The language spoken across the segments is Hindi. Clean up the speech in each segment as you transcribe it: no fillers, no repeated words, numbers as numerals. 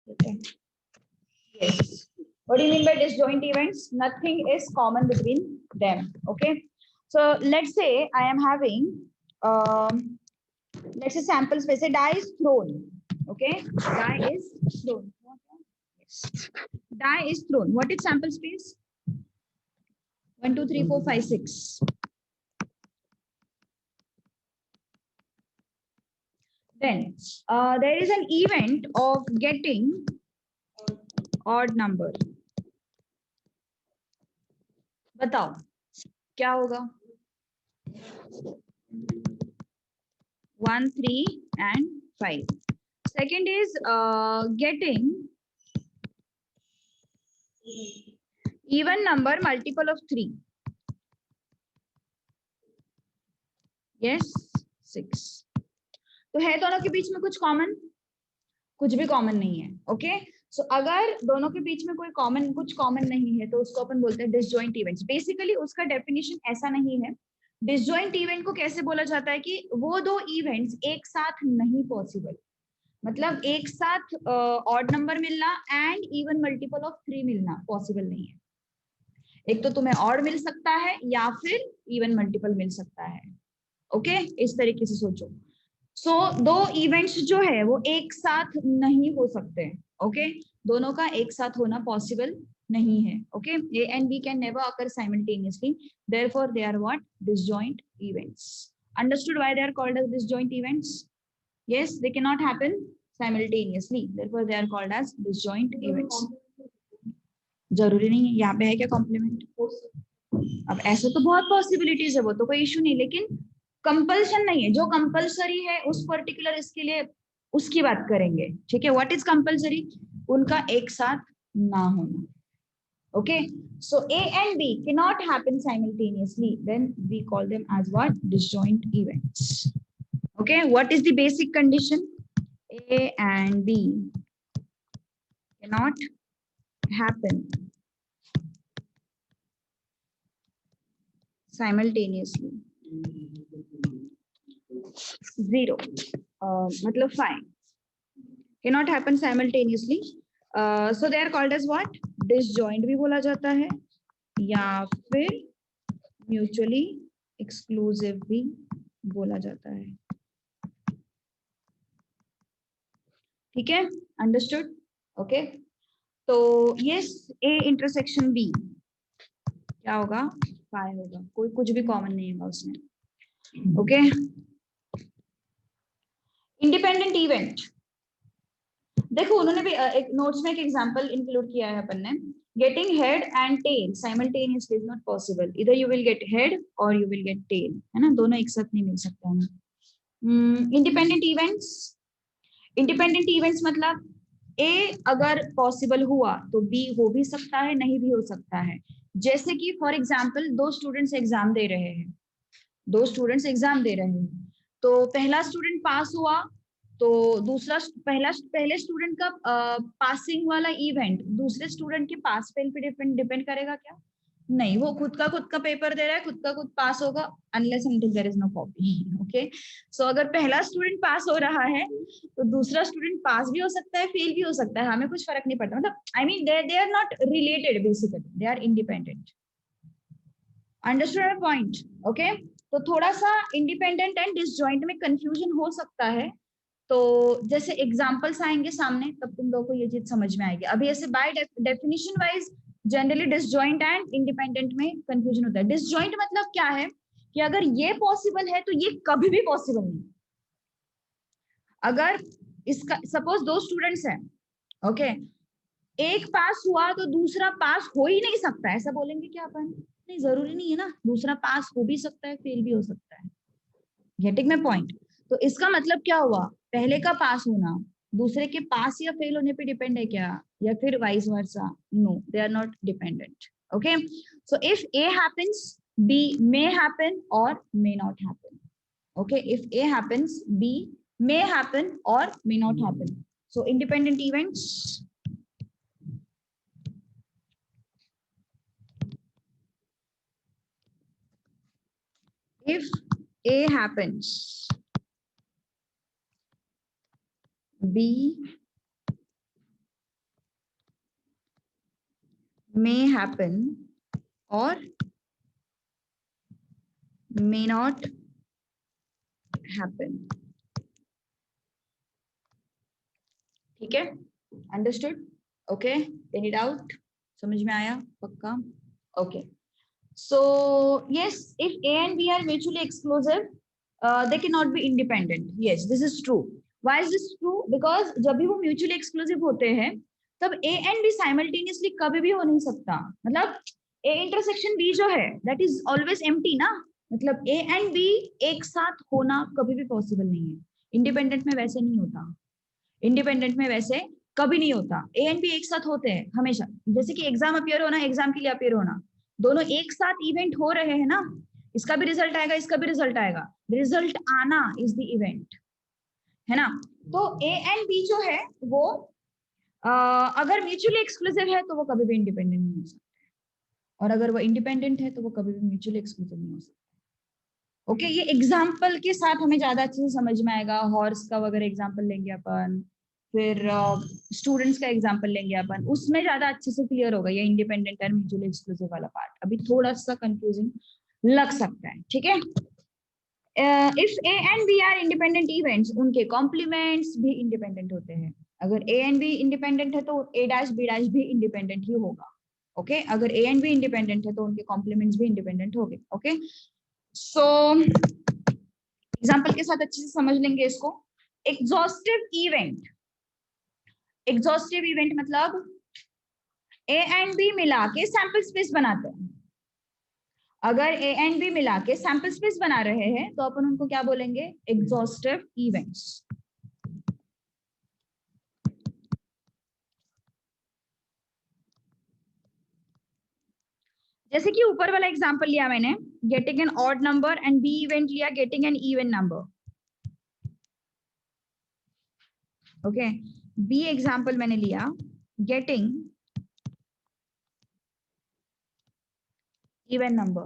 Okay. Yes. What do you mean by disjoint events? Nothing is common between them. Okay. So let's say I am having, let's say sample space. Say die is thrown. Okay. Die is thrown. Yes. Die is thrown. What is sample space? 1, 2, 3, 4, 5, 6. Then there is an event of getting odd number. बताओ क्या होगा? 1, 3 and 5. Second is getting even number multiple of 3. Yes, 6. तो है दोनों के बीच में कुछ कॉमन? कुछ भी कॉमन नहीं है. ओके. सो अगर दोनों के बीच में कोई कॉमन कुछ कॉमन नहीं है तो उसको अपन बोलते हैं डिसजॉइंट इवेंट्स. बेसिकली उसका डेफिनेशन ऐसा नहीं है. डिसजॉइंट इवेंट को कैसे बोला जाता है कि वो दो इवेंट्स एक साथ नहीं पॉसिबल. मतलब एक साथ ऑड नंबर मिलना एंड इवन मल्टीपल ऑफ 3 मिलना पॉसिबल नहीं है. एक तो तुम्हें ऑड मिल सकता है या फिर इवन मल्टीपल मिल सकता है. ओके. इस तरीके से सोचो. सो दो इवेंट्स जो है वो एक साथ नहीं हो सकते. ओके. दोनों का एक साथ होना पॉसिबल नहीं है. Okay. A and B can never occur simultaneously. Therefore, they are what? Disjoint events. Understood why they are called as disjoint events? Yes, they cannot happen simultaneously. Therefore, they are called as disjoint events. जरूरी नहीं है. यहाँ पे है क्या कॉम्प्लीमेंट? अब ऐसे तो बहुत पॉसिबिलिटीज है, वो तो कोई इशू नहीं, लेकिन कंपल्शन नहीं है. जो कंपल्सरी है उस पर्टिकुलर इसके लिए उसकी बात करेंगे. ठीक है. What is compulsory? उनका एक साथ ना होना. Okay. So A and B cannot happen simultaneously. Then we call them as what? Disjoint events. Okay. What is the basic condition? A and B cannot happen simultaneously. 0. मतलब fine. Cannot happen simultaneously. So they are called as what? Disjoint भी बोला जाता है या फिर mutually exclusive भी बोला जाता है. ठीक है. Understood? Okay. तो yes, A intersection B क्या होगा? 5 होगा. कोई कुछ भी कॉमन नहीं होगा उसमें. ओके. इंडिपेंडेंट इवेंट देखो उन्होंने भी एक नोट्स में एक एग्जांपल इंक्लूड किया है अपन ने. Getting head and tail simultaneously is not possible. इधर यू विल गेट हेड और यू विल गेट टेल, है ना. दोनों एक साथ नहीं मिल सकता है. इंडिपेंडेंट इवेंट्स मतलब ए अगर पॉसिबल हुआ तो बी हो भी सकता है, नहीं भी हो सकता है. जैसे कि फॉर एग्जाम्पल दो स्टूडेंट्स एग्जाम दे रहे हैं. तो पहला स्टूडेंट पास हुआ तो दूसरा पहले स्टूडेंट का पासिंग वाला इवेंट दूसरे स्टूडेंट के पास फेल पे डिपेंड करेगा क्या? नहीं. वो खुद का पेपर दे रहा है, खुद पास होगा unless until there is no copy. Okay. So अगर पहला स्टूडेंट पास हो रहा है तो दूसरा स्टूडेंट पास भी हो सकता है, फेल भी हो सकता है. हमें कुछ फर्क नहीं पड़ता. मतलब I mean they are not related, basically they are independent. Understood my point? Okay. तो थोड़ा सा इंडिपेंडेंट एंड डिसजॉइंट में कंफ्यूजन हो सकता है. तो जैसे एग्जांपल्स आएंगे सामने तब तुम लोगों को ये चीज समझ में आएगी. अभी ऐसे by definition wise generally disjoint and independent में कंफ्यूजन होता है. डिसजॉइंट मतलब क्या है कि अगर ये पॉसिबल है तो ये कभी भी पॉसिबल नहीं. अगर इसका सपोज दो स्टूडेंट्स हैं. ओके. एक पास हुआ तो दूसरा पास हो ही नहीं सकता. ऐसा बोलेंगे क्या अपन? नहीं, जरूरी नहीं है ना. दूसरा पास हो भी सकता है, फेल भी हो सकता है. Getting my point? तो इसका मतलब क्या हुआ? पहले का पास होना दूसरे के पास या फेल होने पे डिपेंड है क्या, या फिर vice versa? No, they are not dependent. Okay. So if a happens b may happen और may not happen. Okay. If a happens b may happen or may not happen. So independent events if A happens, B may happen or may not happen. ठीक है, अंडरस्टूड? Okay, any doubt? समझ में आया पक्का? Okay, so yes, if A and B are mutually exclusive, they cannot be independent. Yes, this is true. Why is this true? Because जब भी वो mutually exclusive होते हैं तब A and B simultaneously कभी भी हो नहीं सकता. मतलब A intersection B जो है that is always empty ना, मतलब A and B एक साथ होना कभी भी पॉसिबल नहीं है. इंडिपेंडेंट में वैसे नहीं होता, इंडिपेंडेंट में वैसे कभी नहीं होता. ए एंड बी एक साथ होते हैं हमेशा, जैसे कि एग्जाम अपियर होना, एग्जाम के लिए अपियर होना, दोनों एक साथ इवेंट हो रहे हैं ना, इसका भी रिजल्ट आएगा, इसका भी रिजल्ट आएगा, रिजल्ट आना इज द इवेंट, है ना. तो ए एंड बी जो है वो अगर म्यूचुअली एक्सक्लूसिव है तो वो कभी भी इंडिपेंडेंट नहीं हो सकते, और अगर वो इंडिपेंडेंट है तो वो कभी भी म्यूचुअली एक्सक्लूसिव नहीं हो सकते. ओके, ये एग्जाम्पल के साथ हमें ज्यादा अच्छे से समझ में आएगा. हॉर्स का वगैरह एग्जाम्पल लेंगे अपन, फिर स्टूडेंट्स का एग्जाम्पल लेंगे अपन, उसमें ज्यादा अच्छे से क्लियर होगा ये इंडिपेंडेंट और म्यूचुअली एक्सक्लूसिव वाला पार्ट. अभी थोड़ा सा कंफ्यूजिंग लग सकता है, ठीक है. If A and B are independent events, उनके कॉम्प्लीमेंट्स भी इंडिपेंडेंट होते हैं. अगर ए एंड बी इंडिपेंडेंट है तो ए डैश बी डैश भी इंडिपेंडेंट ही होगा. ओके, अगर ए एंड बी इंडिपेंडेंट है तो उनके कॉम्प्लीमेंट्स भी इंडिपेंडेंट होंगे. ओके, सो एग्जाम्पल के साथ अच्छे से समझ लेंगे इसको. एग्जॉस्टिव इवेंट, एग्जॉस्टिव इवेंट मतलब ए एंड बी मिला के सैंपल स्पेस बनाते हैं. अगर ए एंड बी मिला के सैंपल स्पेस बना रहे हैं तो अपन उनको क्या बोलेंगे? Exhaustive events. जैसे कि ऊपर वाला एग्जांपल लिया मैंने, getting an odd number, and b event लिया getting an even number. Okay, b example मैंने लिया गेटिंग इवन नंबर,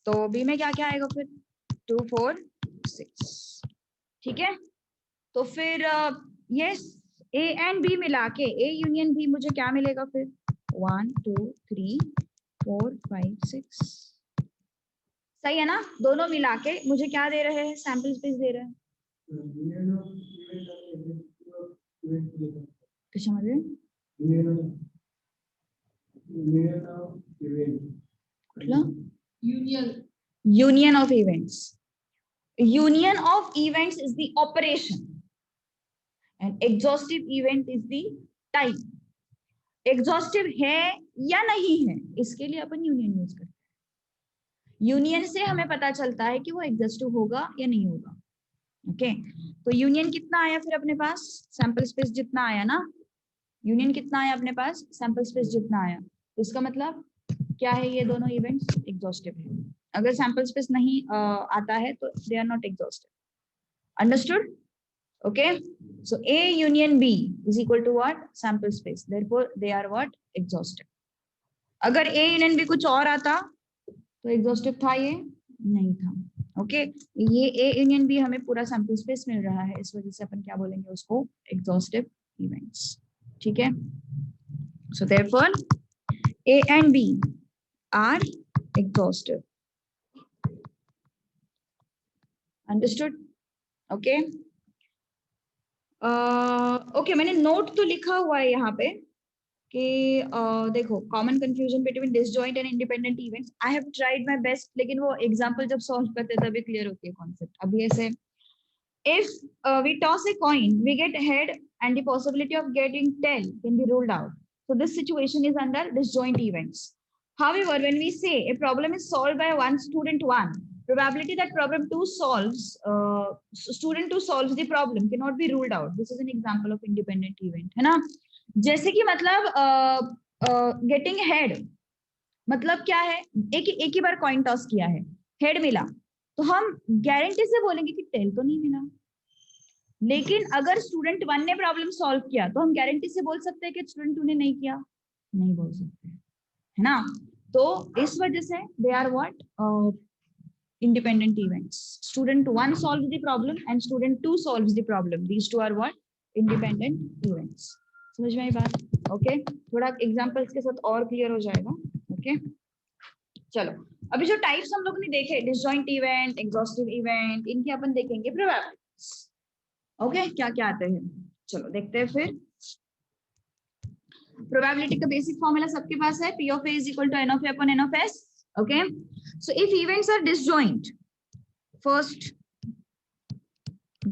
तो बी में क्या क्या आएगा फिर? 2 4 6. ठीक है, तो फिर यस, ए एंड बी मिला के ए यूनियन बी मुझे क्या मिलेगा फिर? 1 2 3 4 5 6. सही है ना? दोनों मिला के मुझे क्या दे रहे हैं? सैंपल स्पेस दे रहे हैं. union of events. Union of events is the operation and exhaustive event is the type. Exhaustive है या नहीं है, इसके लिए अपन यूनियन यूज करते हैं. यूनियन से हमें पता चलता है कि वो एग्जॉस्टिव होगा या नहीं होगा. ओके, तो यूनियन कितना आया फिर अपने पास? सैंपल स्पेस जितना आया ना, यूनियन कितना आया अपने पास? सैंपल स्पेस जितना आया. तो इसका मतलब क्या है? ये दोनों इवेंट्स एग्जॉस्टिव है. अगर सैंपल स्पेस नहीं आता है तो they are not exhaustive. Understood? Okay, so A union B is equal to what? Sample space. Therefore, they are what? Exhaustive. अगर A union B कुछ और आता तो exhaustive था ये? नहीं था. Okay, ये A union B हमें पूरा sample space मिल रहा है, इस वजह से अपन क्या बोलेंगे उसको? Exhaustive events. ठीक है? So therefore, A and B are exhaustive. Understood? Okay. Okay, मैंने नोट तो लिखा हुआ है यहाँ पे कि देखो, common confusion between disjoint and independent events. I have tried my best, लेकिन वो एग्जांपल जब सॉल्व करते हैं तभी क्लियर होती है कॉन्सेप्ट. अभी ऐसे, if we toss a coin we get head and the possibility of getting tail can be ruled out. So this situation is under disjoint events. However, when we say a problem is solved by one student 1, probability that problem 2 solves, student 2 solves the problem cannot be ruled out. This is an example of independent event, है ना? जैसे कि मतलब getting head मतलब क्या है? एक ही बार कॉइन टॉस किया है, हेड मिला, तो हम गारंटी से बोलेंगे कि टेल तो नहीं मिला. लेकिन अगर स्टूडेंट 1 ने प्रॉब्लम सॉल्व किया तो हम गारंटी से बोल सकते हैं कि स्टूडेंट 2 ने नहीं किया? नहीं बोल सकते, है ना? तो इस वजह से they are what? independent events. Student 1 solves the problem and student 2 solves the problem. These two are what? Independent events. समझ में आई बात? ओके, थोड़ा एग्जांपल्स के साथ और क्लियर हो जाएगा। ओके, चलो अभी जो टाइप्स हम लोग ने देखे, डिसजॉइंट इवेंट, एग्जॉस्टिव इवेंट, इनके अपन देखेंगे प्रोबेबिलिटीज। ओके, क्या क्या आते हैं, चलो देखते हैं फिर। प्रोबेबिलिटी का बेसिक फॉर्मूला सबके पास है, P of A is equal to N of A upon N of S. Okay, so if events are disjoint, first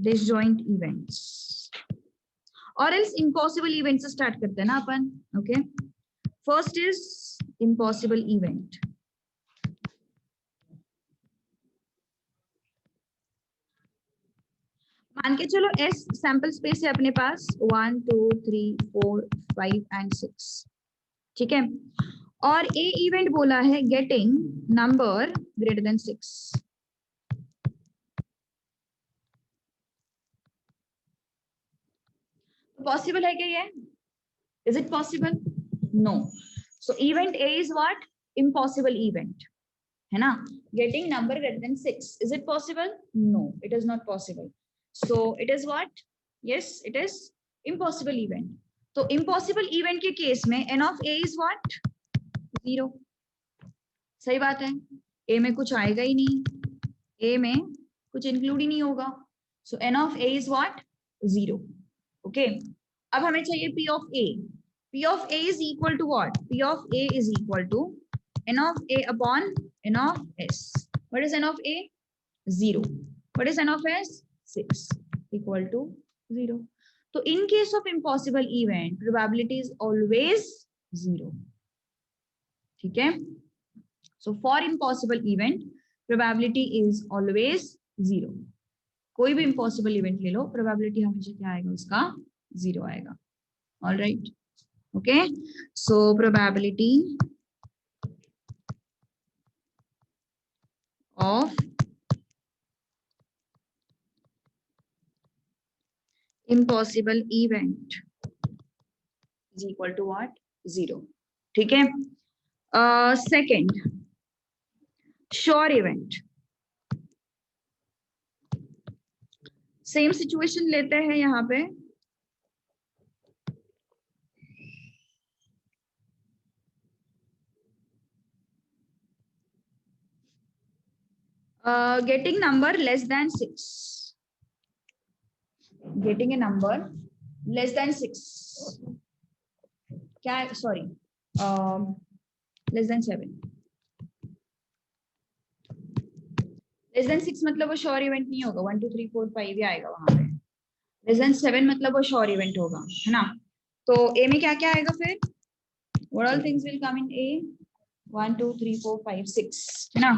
disjoint events or else impossible events से start करते हैं ना अपन। Okay, first is impossible event. मान के चलो S सैंपल स्पेस है अपने पास 1 2 3 4 5 एंड 6, ठीक है, और A इवेंट बोला है getting number greater than 6। Possible है क्या ये? Is it possible? No. So event A is what? Impossible event, है ना, getting number greater than 6। Is it possible? No, it is not possible. So it is what? Yes, it is impossible event. तो इम्पॉसिबल इवेंट के केस में n of A is what? 0। सही बात है, A में कुछ आएगा ही नहीं, A में कुछ इंक्लूड ही नहीं होगा। सो n of A is what? 0। Okay, अब हमें चाहिए P of A. P of A is equal to what? P of A is equal to n of A upon n of S. What is n of A? 0. What is n of S? 6 equal to 0. So in case of impossible event, probability is always 0. ठीक है? So for impossible event, probability is always 0. कोई भी impossible event ले लो, probability हमेशा क्या आएगा उसका? 0 आएगा. All right. Okay. So probability of impossible event is equal to what? 0. ठीक है. Second, sure event. Same situation लेते हैं यहाँ पे. Getting number less than 6. Getting a number less than 6. क्या? Sorry, less than 7. Less than 6 मतलब वो श्योर इवेंट नहीं होगा, 1 2 3 4 5 ही आएगा वहां पे. Less than 7 मतलब वो श्योर इवेंट होगा, है ना. तो A में क्या क्या आएगा फिर? What all things will come in A? 1 2 3 4 5 6, है ना.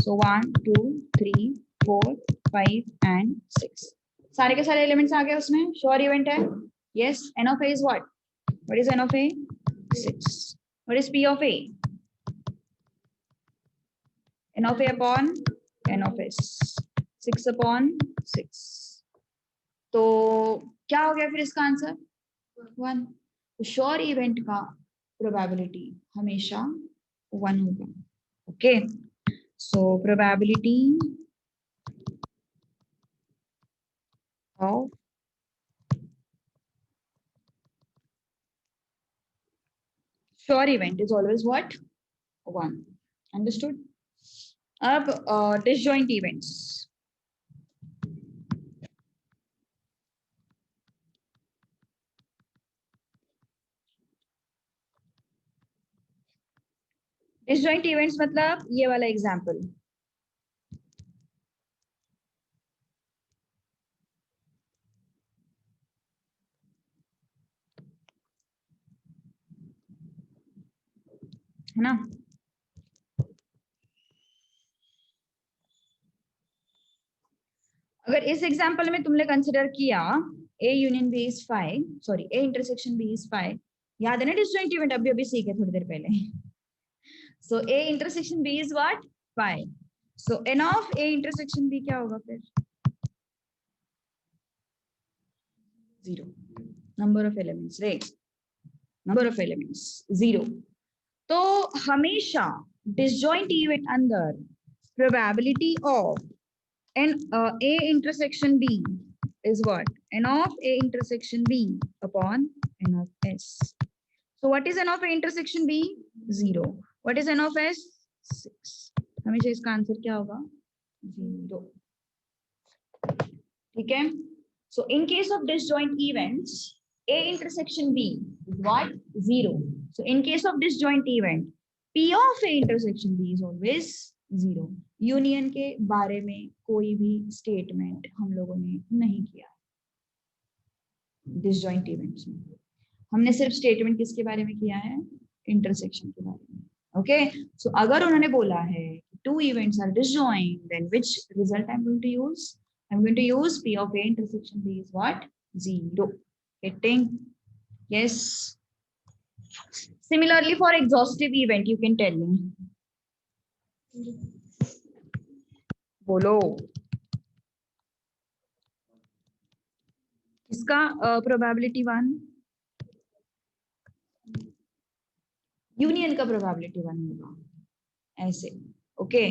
So 1 2 3 4 5 and 6, सारे के सारे एलिमेंट्स आ गए उसमें. श्योर इवेंट है. Yes, N of A is what? What is N of A? 6. What is P of A? N of A upon N of S. 6 upon 6. तो क्या हो गया फिर इसका आंसर? 1. श्योर इवेंट का प्रोबेबिलिटी हमेशा 1 होगा. Okay, so probability of sure event is always what? 1. Understood. अब डिसजॉइंट इवेंट्स. डिसजॉइंट इवेंट्स मतलब ये वाला एग्जांपल. है ना. अगर इस एग्जांपल में तुमने कंसिडर किया A union B is 5, sorry A intersection B is 5, याद है ना डिसजॉइंट इवेंट अभी अभी सीखे थोड़ी देर पहले. सो A intersection B is what? 5. So N of A intersection B क्या होगा फिर? 0. Number of elements, right, number of elements 0. तो हमेशा डिसजॉइंट इवेंट अंदर probability of A intersection B is what? N of A intersection B upon N of S. So what is n of A intersection B? 0. What is n of S? 6. हमेशा इसका आंसर क्या होगा? 0. ठीक है? So in case of disjoint events, A intersection B is what? 0. So in case of disjoint event, P of A intersection B is always 0. Union के बारे में कोई भी स्टेटमेंट हम लोगों ने नहीं किया डिसजॉइंट इवेंट्स में. हमने सिर्फ स्टेटमेंट किसके बारे में किया है? इंटरसेक्शन के बारे में. ओके, सो अगर उन्होंने बोला है two events are disjoint, then which result I am going to use? I am going to use P of A intersection B is what? 0. Getting? Yes. Similarly for exhaustive event, you can tell me. बोलो इसका प्रोबेबिलिटी 1, यूनियन का प्रोबेबिलिटी 1 होगा ऐसे. ओके,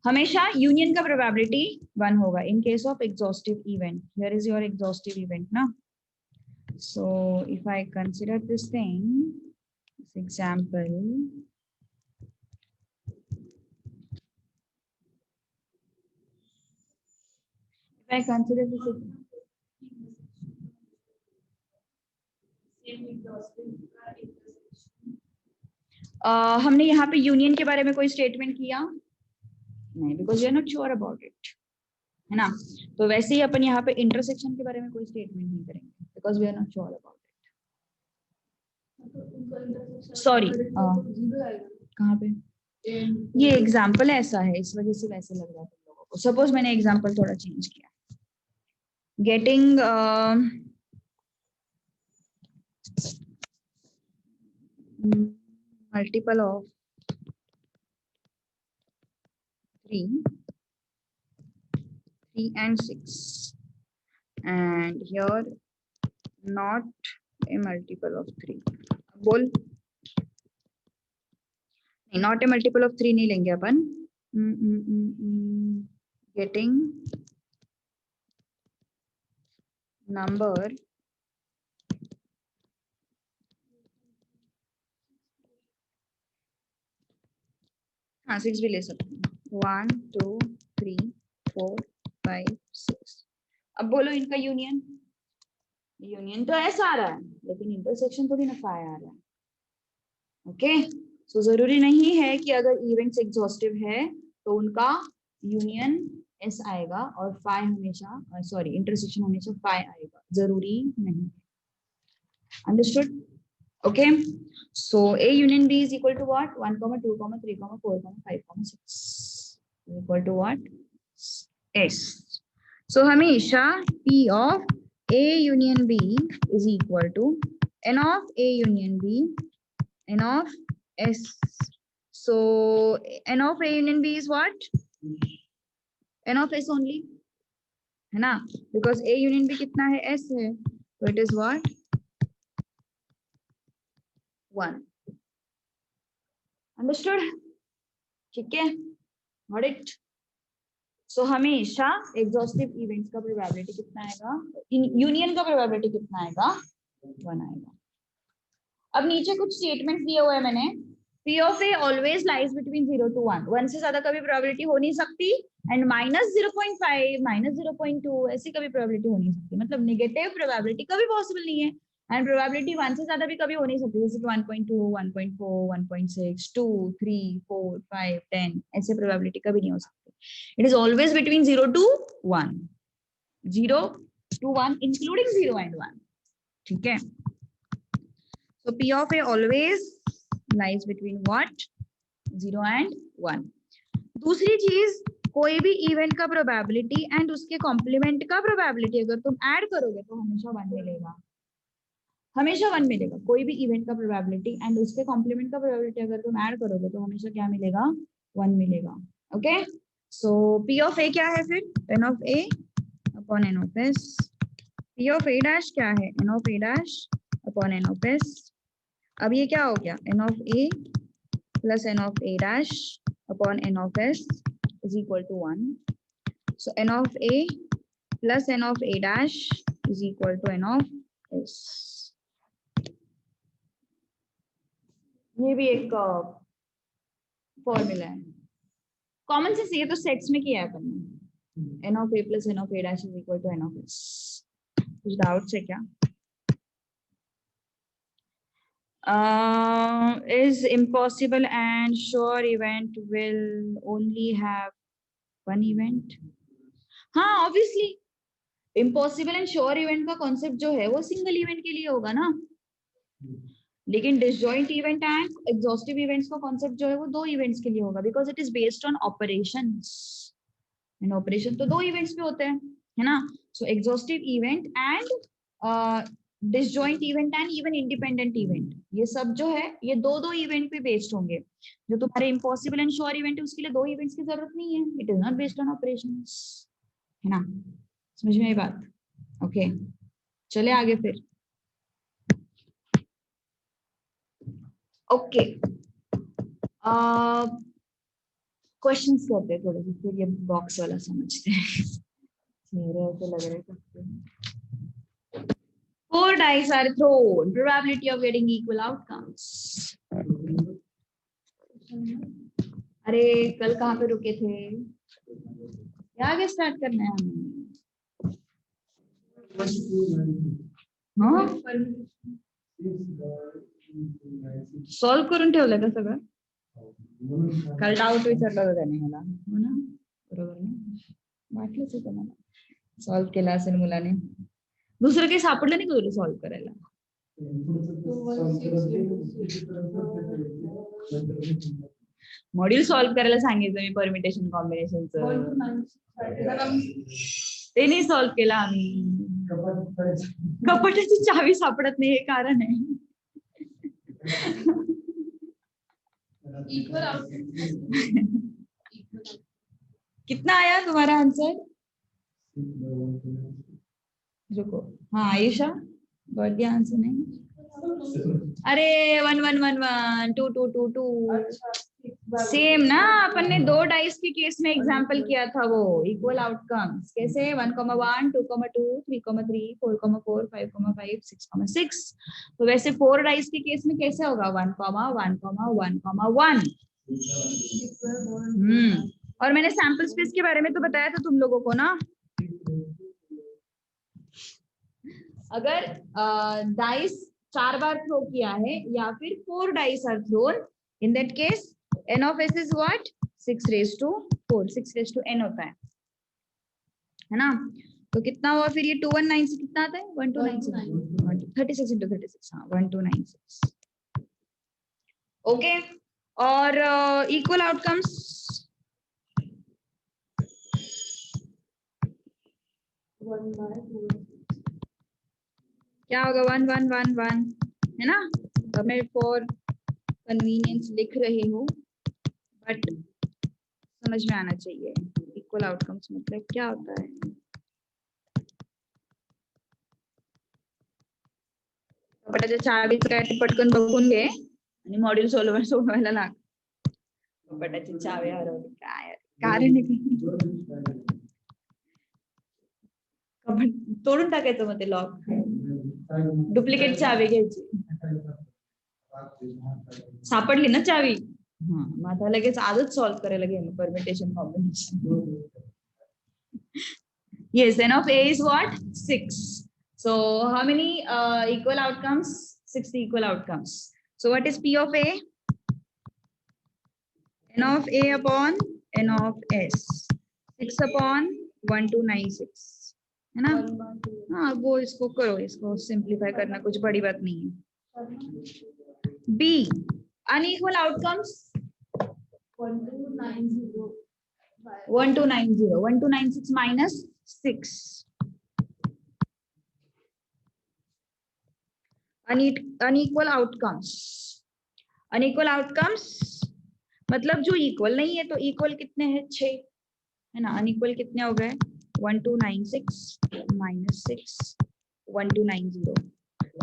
हमेशा यूनियन का प्रोबेबिलिटी 1 होगा in case of exhaustive event. Here is your exhaustive event ना. So if I consider this thing, this example, if I consider this हमने यहाँ पे यूनियन के बारे में कोई स्टेटमेंट किया नहीं, because we are not sure about it, है ना. तो वैसे ही अपन यहाँ पे इंटरसेक्शन के बारे में कोई स्टेटमेंट नहीं करेंगे, because we are not sure about it. Sorry, कहाँ पे? ये एग्जाम्पल ऐसा है, इस वजह से वैसे लग रहा है तुम लोगों को. सपोज मैंने एग्जाम्पल थोड़ा चेंज किया. Getting multiple of 3 and 6, and here not a multiple of 3. बोल, नहीं, not a multiple of 3 नहीं लेंगे अपन. Getting number हाँ 6 भी ले सकते हैं. 1 2 3 4 5 6. अब बोलो इनका यूनियन. यूनियन तो ऐसा आ रहा है, लेकिन इंटरसेक्शन थोड़ी ना फाई आ रहा है. ओके, सो जरूरी नहीं है कि अगर इवेंट्स एग्जॉस्टिव है तो उनका यूनियन एस आएगा और फाई हमेशा, सॉरी इंटरसेक्शन हमेशा फाई आएगा, जरूरी नहीं. Understood? Okay, so A union B is equal to what? 1, 2, 3, 4, 5, 6 is equal to what? S. So हमेशा P of A union B is equal to N of A union B, N of S. So N of A union B is what? N of S only, है ना? Because A union B कितना है? S है, so it is what? 1. Understood? ठीक है, got it? So हमेशा एग्जॉस्टिव इवेंट्स का प्रोबेबिलिटी कितना आएगा? यूनियन का प्रोबेबिलिटी कितना आएगा? 1 आएगा. अब नीचे कुछ स्टेटमेंट्स दिए हुए हैं मैंने. P of A always lies between 0 to 1. 1 से ज्यादा कभी प्रोबेबिलिटी हो नहीं सकती, एंड -0.5 -0.2 ऐसी कभी प्रोबेबिलिटी हो नहीं सकती. मतलब नेगेटिव प्रोबेबिलिटी कभी पॉसिबल नहीं है, एंड प्रोबेबिलिटी 1 से ज्यादा भी कभी हो नहीं सकती, जैसे कि 1.2 1.4 1.6 2 3 4 5 10 ऐसे प्रोबेबिलिटी कभी नहीं हो सकती. It is always between 0 to 1, 0 to 1 including 0 and 1. ठीक है, so P of A always lies between what? 0 and 1. दूसरी चीज, कोई भी इवेंट का प्रोबेबिलिटी एंड उसके कॉम्प्लीमेंट का प्रोबेबिलिटी अगर तुम ऐड करोगे तो हमेशा 1 मिलेगा, हमेशा 1 मिलेगा. कोई भी इवेंट का प्रोबेबिलिटी एंड उसके कॉम्प्लीमेंट का प्रोबेबिलिटी अगर तुम ऐड करोगे तो हमेशा क्या मिलेगा? 1 मिलेगा. Okay, so P of A क्या है फिर? N of A upon N of S. P of A dash क्या है? N of A dash upon N of S. अब ये क्या हो गया? N of A plus N of A dash upon N of S is equal to 1. So N of A plus N of A dash is equal to N of S. ये भी एक फॉर्मूला है, कॉमन सेंस, ये तो सेट्स में किया है अपन ने। n of a plus n of a dash is equal to n of s। कुछ डाउट्स है क्या? Is impossible and sure event will only have one event? हाँ obviously, impossible and sure event का कॉन्सेप्ट जो है वो सिंगल इवेंट के लिए होगा ना, लेकिन disjoint event and exhaustive events का कॉन्सेप्ट जो है वो दो इवेंट्स के लिए होगा, because it is based on operations, and operation तो दो इवेंट्स पे होते हैं, है ना। So exhaustive event and disjoint event and even independent event, ये सब जो है ये दो दो इवेंट पे बेस्ड होंगे। जो तुम्हारे इम्पॉसिबल एंड श्योर इवेंट है उसके लिए दो इवेंट्स की जरूरत नहीं है, it is not based on operations, है ना। समझ में आई बात? ओके चले आगे फिर। ओके क्वेश्चंस करते हैं थोड़े से, फिर ये बॉक्स वाला समझते हैं। मेरे ऐसे लग रहा है 4 dice are thrown, probability of getting equal outcomes। अरे कल कहाँ पे रुके थे, क्या आगे स्टार्ट करना है हमें? हाँ सॉल्व करून ठेवलं का सगळं? काल डाऊट विचारला होता त्याने मला, हो ना, बरोबर ना, वाटलंच होतं मला सॉल्व केला असेल मुलाने। दुसरं काही सापडलं नाही का तुला सॉल्व करायला? मॉड्यूल सॉल्व करायला सांगितलं मी परमिटेशन कॉम्बिनेशनचं, ते नाही सॉल्व केला आम्ही। कपाटाची चावी सापडत नाही हे कारण आहे। कितना आया तुम्हारा आंसर? रुको, हाँ आयुषा गॉट द आंसर नहीं? अरे 1 1 1 1 2 2 2 2 सेम ना, अपन ने दो डाइस के केस में एग्जांपल किया था वो इक्वल आउटकम्स कैसे 1, 1 2, 2, 3, 3, 4, 4, 5, 5, 6, 6। तो वैसे 4 डाइस के केस में कैसे होगा 1, 1, 1, 1, 1। और मैंने सैंपल स्पेस के बारे में तो बताया था तुम लोगों को ना, अगर डाइस 4 बार थ्रो किया है या फिर 4 dice are thrown, in that case n of s is what 6 raised to 4, 6 raised to n होता है ना। तो कितना हुआ फिर ये 219 से कितना आता है 1296, 36 into 36, हाँ 1296। ओके और इक्वल आउटकम्स क्या होगा 1 1 1 1, है ना। तो मैं फॉर कन्वीनियंस लिख रही हूँ, बट समझ में आना चाहिए इक्वल आउटकम्स मतलब क्या होता है। कपाटाच्या चावीचं काय ते पटकन बघून घे आणि मॉड्यूल सोडवायला लाग। कपाटाची चावी हरवली काय कारण आहे? कपाट तोडून टाकायचं मग ते लॉक, डुप्लिकेट चावी घ्यायची। सापडली ना चावी, हाँ मग आता लगेच आजच सॉल्व करायला घे permutation combination. Yes, n of a is what 6. So how many equal outcomes? 6 equal outcomes. So what is p of a? N of a upon n of s, 6 upon 1296, है ना। हाँ वो इसको करो, इसको सिंप्लीफाई करना कुछ बड़ी बात नहीं है। B unequal outcomes 1290, 1296 minus 6, unequal outcomes, unequal outcomes मतलब जो इक्वल नहीं है, तो इक्वल कितने हैं 6, है ना। अनइक्वल कितने हो गए 1296 minus 6 1290,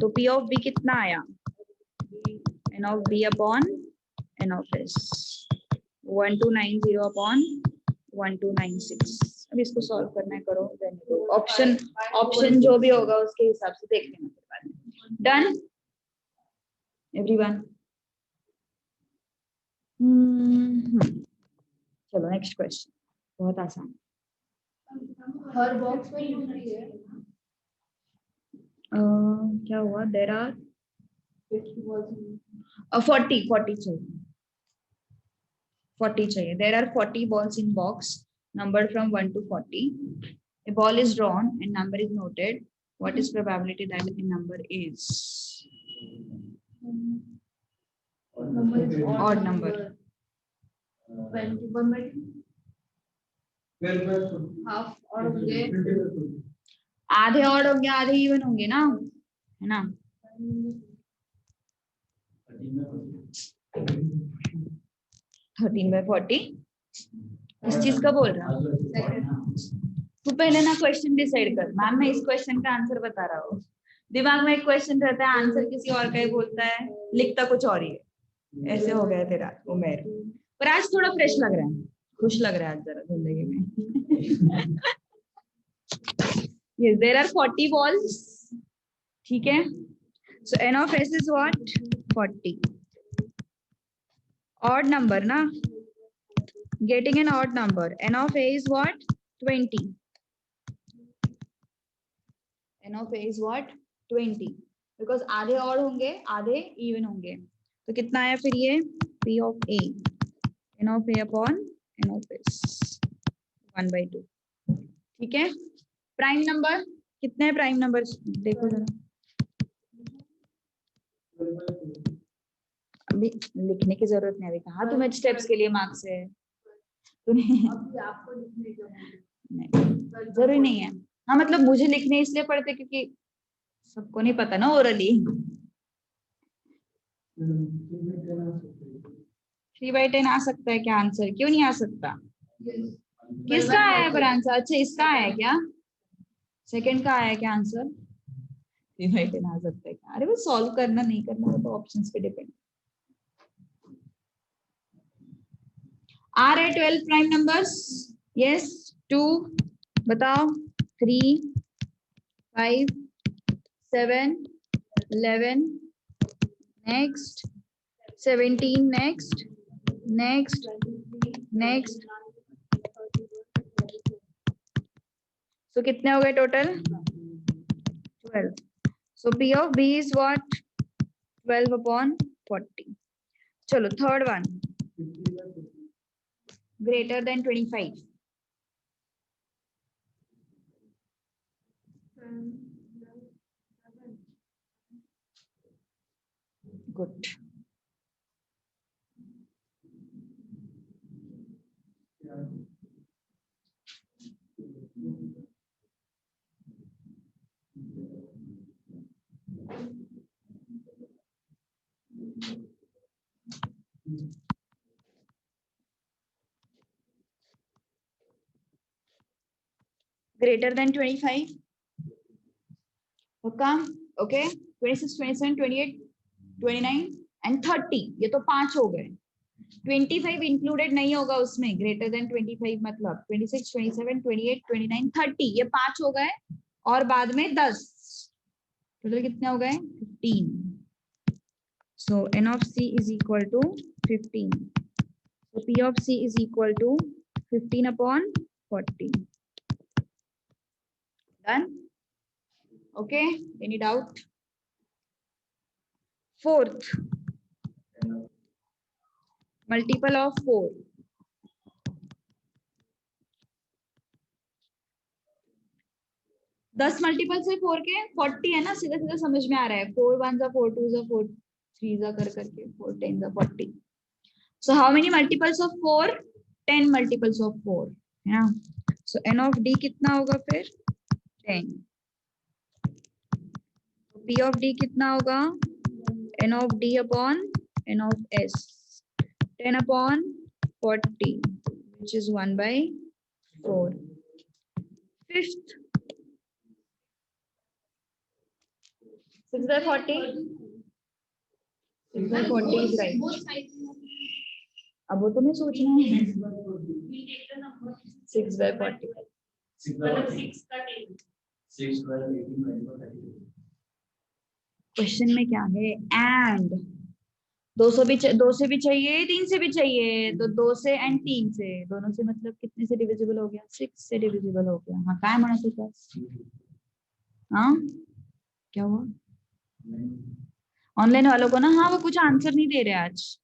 तो P of B कितना आया n of B upon n of S 1290 upon 1296। अब इसको सॉल्व करना है, करो ऑप्शन जो भी होगा उसके हिसाब से देख लेना। Done everyone? चलो नेक्स्ट क्वेश्चन, बहुत आसान। हर बॉक्स में यूनिटी है। क्या हुआ? देर आर 40 चाहिए, 40 चाहिए। There are 40 balls in box numbered from 1 to 40. A ball is drawn and number is noted. What is probability that the number is odd number? 21 half और होंगे, आधे ऑड होंगे, आधे इवन होंगे ना, है ना? 13/40 इस चीज का बोल रहा हूँ। तू पहले ना क्वेश्चन डिसाइड कर। मैम मैं इस क्वेश्चन का आंसर बता रहा हूँ, दिमाग में एक क्वेश्चन रहता है, आंसर किसी और का ही बोलता है, लिखता कुछ और ही है। ऐसे हो गया तेरा उमेर। पर आज थोड़ा फ्रेश लग रहा है, खुश लग रहा है आज जरा जिंदगी में। Yes, there are 40 balls. ठीक है? So n of s is what? 40. Odd number ना? Getting an odd number. N of a is what? 20. N of a is what? 20. Because आधे odd होंगे, आधे even होंगे। तो कितना आया फिर ये? P of a. N of a upon N of s. 1/2. ठीक है? प्राइम नंबर कितने हैं? प्राइम नंबर देखो जरा। अभी लिखने की जरूरत नहीं, अभी कहा तुम्हें स्टेप्स के लिए मार्क्स है। तूने नहीं, जरूरी नहीं है। हाँ मतलब मुझे लिखने इसलिए पड़ते क्योंकि सबको नहीं पता ना ओरली। 3/10 आ सकता है क्या आंसर? क्यों नहीं आ सकता? किसका आया है पर आंसर? अच्छा इसका आया है क्या? सेकंड का आया है क्या आंसर? 3/10 आ सकता है क्या? अरे वो सॉल्व करना नहीं करना वो तो ऑप्शंस पे डिपेंड। आ रहे 12 प्राइम नंबर्स? यस 2 बताओ, 3 5 7 11 नेक्स्ट 17 नेक्स्ट नेक्स्ट नेक्स्ट। सो कितने हो गए total? 12. So P of B is what? 12/40. चलो third one, greater than 25. Good. Greater than 25. पक्का? Okay. 26, 27, 28, 29 and 30. ये तो 5 हो गए। 25 इंक्लूडेड नहीं होगा उसमें। ग्रेटर देन 25 मतलब 26, 27, 28, 29, 30 ये 5 हो गए और बाद में 10। टोटल कितने हो गए? 15. So n of c is equal to 15. So p of c is equal to 15/40. Done? Okay. Any doubt? Fourth, multiple of 4. दस मल्टीपल से 4 के 40 है ना, सीधा सीधा समझ में आ रहा है। 4 1 4 2 4 3 कर करके 4 10 40. So how many multiples of 4? 10 multiples of 4 है ना। So n of d कितना होगा फिर? 10. p of d कितना होगा? n of d upon n of s. 10/40 which is 1/4. Fifth, 6/40. 6/40 is right. अब वो तुम्हें सोचना है। 6/40. क्वेश्चन में क्या है? एंड 2 से भी चाहिए, 3 से भी चाहिए, तो 2 से एंड 3 से, दोनों से मतलब कितने से डिविजिबल हो गया? 6 से डिविजिबल हो गया। हाँ काय म्हणत होतास? हाँ क्या हुआ? ऑनलाइन वालों को ना, हाँ वो कुछ आंसर नहीं दे रहे आज,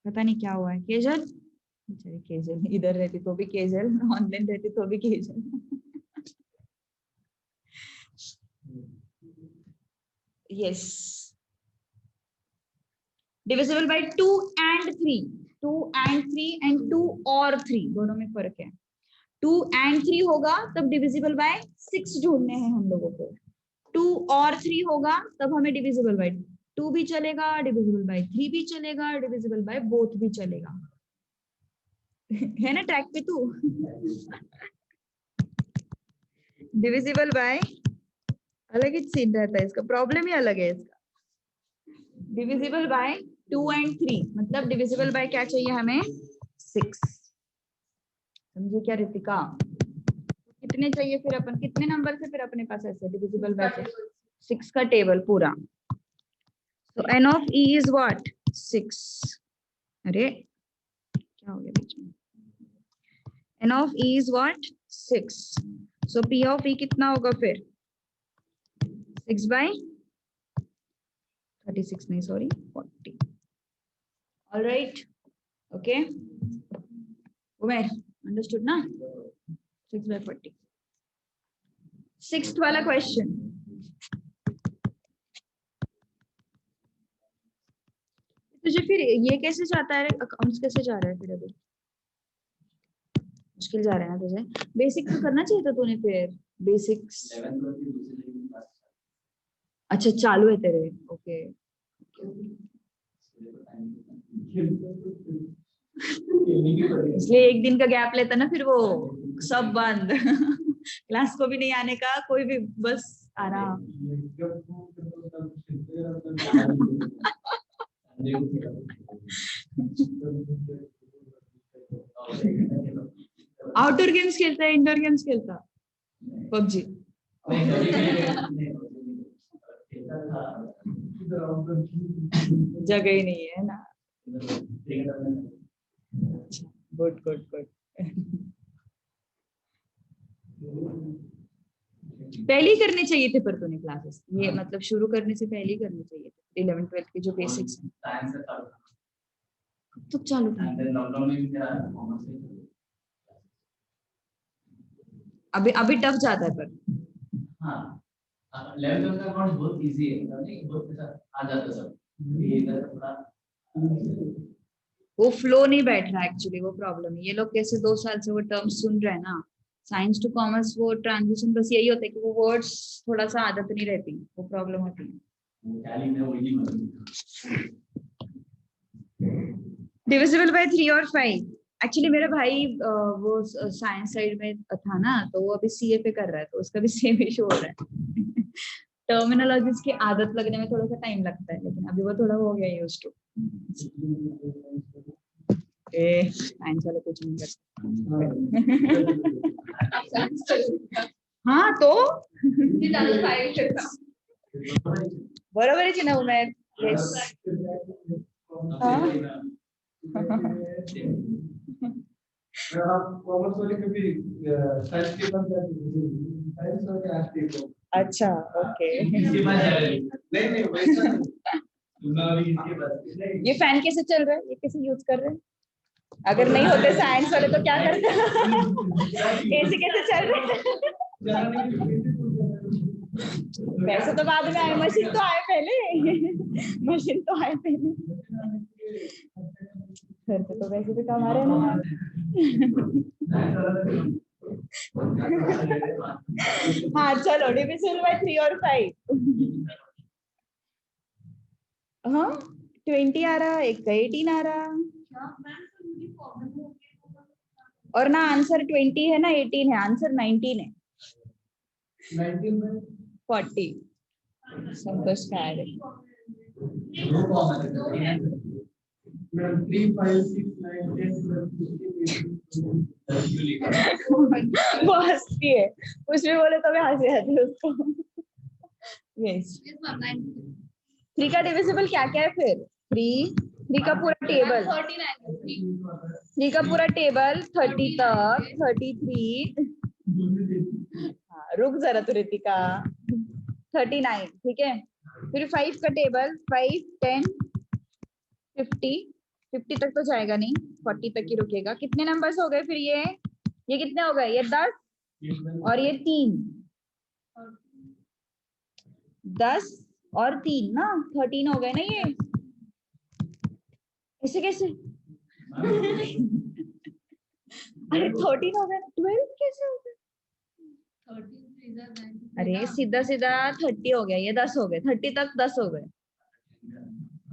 पता नहीं क्या हुआ है। केजल, बेचारी केजल, इधर रहती तो भी केजल, ऑनलाइन रहती तो भी Kejal. Yes, divisible by 2 and 3, 2 and 3 and 2 और 3 दोनों में फर्क है। 2 एंड 3 होगा तब डिविजिबल बाय 6 ढूंढने हैं हम लोगों को। 2 और 3 होगा तब हमें डिविजिबल बाय 2 भी चलेगा, डिविजिबल बाय 3 भी चलेगा, डिविजिबल बाय बोथ भी चलेगा। है ना ट्रैक पे तू? डिविजिबल बाय, अलग ही सीन रहता है इसका, प्रॉब्लम ही अलग है इसका। डिविजिबल बाय 2 एंड 3 मतलब डिविजिबल बाय क्या चाहिए हमें? 6। समझे क्या रितिका? कितने चाहिए फिर अपन, कितने नंबर से फिर अपने पास ऐसे डिविजिबल बाय 6 का टेबल पूरा। तो n of e is what? 6। अरे क्या हो गया बीच में? n of e is what? 6। so p of e कितना होगा फिर? 6 by 36 नहीं, सॉरी 40। ऑल राइट, ओके उमेर, अंडरस्टूड ना? 6 by 40। 6th वाला क्वेश्चन, तुझे फिर ये कैसे जाता है? अकाउंट्स कैसे जा रहा है फिर? अभी मुश्किल जा रहा है ना तुझे? बेसिक तो करना चाहिए था तूने फिर, बेसिक्स। अच्छा चालू है तेरे, ओके। इसलिए एक दिन का गैप लेता ना, फिर वो सब बंद। क्लास को भी नहीं आने का, कोई भी, बस आराम। आउटडोर गेम्स खेलता है, इंडोर गेम्स खेलता? पबजी। जगह ही नहीं है ना। Good good good. पहले ही करने चाहिए थे पर तूने क्लासेस, ये मतलब शुरू करने से पहले ही करने चाहिए थे 11th 12th के जो बेसिक्स हैं। कब तक चालू था? अभी अभी टफ जाता है पर। हाँ 11th का अकाउंट बहुत इजी है, नहीं बहुत आ जाता सब। वो फ्लो नहीं बैठ रहा एक्चुअली, वो प्रॉब्लम है। ये लोग कैसे 2 साल से वो टर्म्स सुन रहे हैं ना, साइंस टू कॉमर्स, वो ट्रांजिशन बस यही होता है कि वो वर्ड्स थोड़ा सा आदत नहीं रहती, वो प्रॉब्लम होती है। डिविजिबल बाय 3 और 5। एक्चुअली मेरा भाई वो साइंस साइड में था ना, तो वो अभी सीए पे कर रहा है, तो उसका भी सेम इशू हो रहा है। टर्मिनोलॉजीज की आदत लगने में थोड़ा सा टाइम लगता है, लेकिन अभी वो थोड़ा हो गया यूज्ड टू। साइंस वाले कुछ नहीं करते। हाँ तो बराबर है ना उमेर? यस। अच्छा ओके। ये फैन कैसे चल रहा है, ये कैसे यूज कर रहे हैं? अगर नहीं होते साइंस वाले तो क्या करते? एसी कैसे चल रहे हैं? वैसे तो बाद में आए, मशीन तो आए पहले। मशीन तो आए पहले, घर पे तो वैसे भी कमा रहे ना। हाँ चलो, डिविजिबल बाय 3 और 5। हाँ 20 आ रहा, एक का 18 आ रहा, और ना आंसर 20 है ना 18 है, आंसर 19 है। 40 संतोष का है। वो हंसती है, कुछ भी बोले तो मैं हंसी आती है उसको। यस 3 का डिविजिबल क्या क्या है फिर? 3, 3 का पूरा टेबल, 3 का पूरा टेबल 30 तक, 33, हाँ रुक जरा तू रितिका, 39, ठीक है। फिर 5 का टेबल 5, 10, 50 तक तो जाएगा नहीं, 40 तक ही रुकेगा। कितने नंबर्स हो गए फिर ये कितने हो गए? ये 10 और ये 3, 10 और 3 ना 13 हो गए ना ये। ऐसे कैसे? अरे 13 हो गए ना, 12 कैसे हो गए? अरे सीधा सीधा 30 हो गया, ये 10 हो गए, 30 तक 10 हो गए।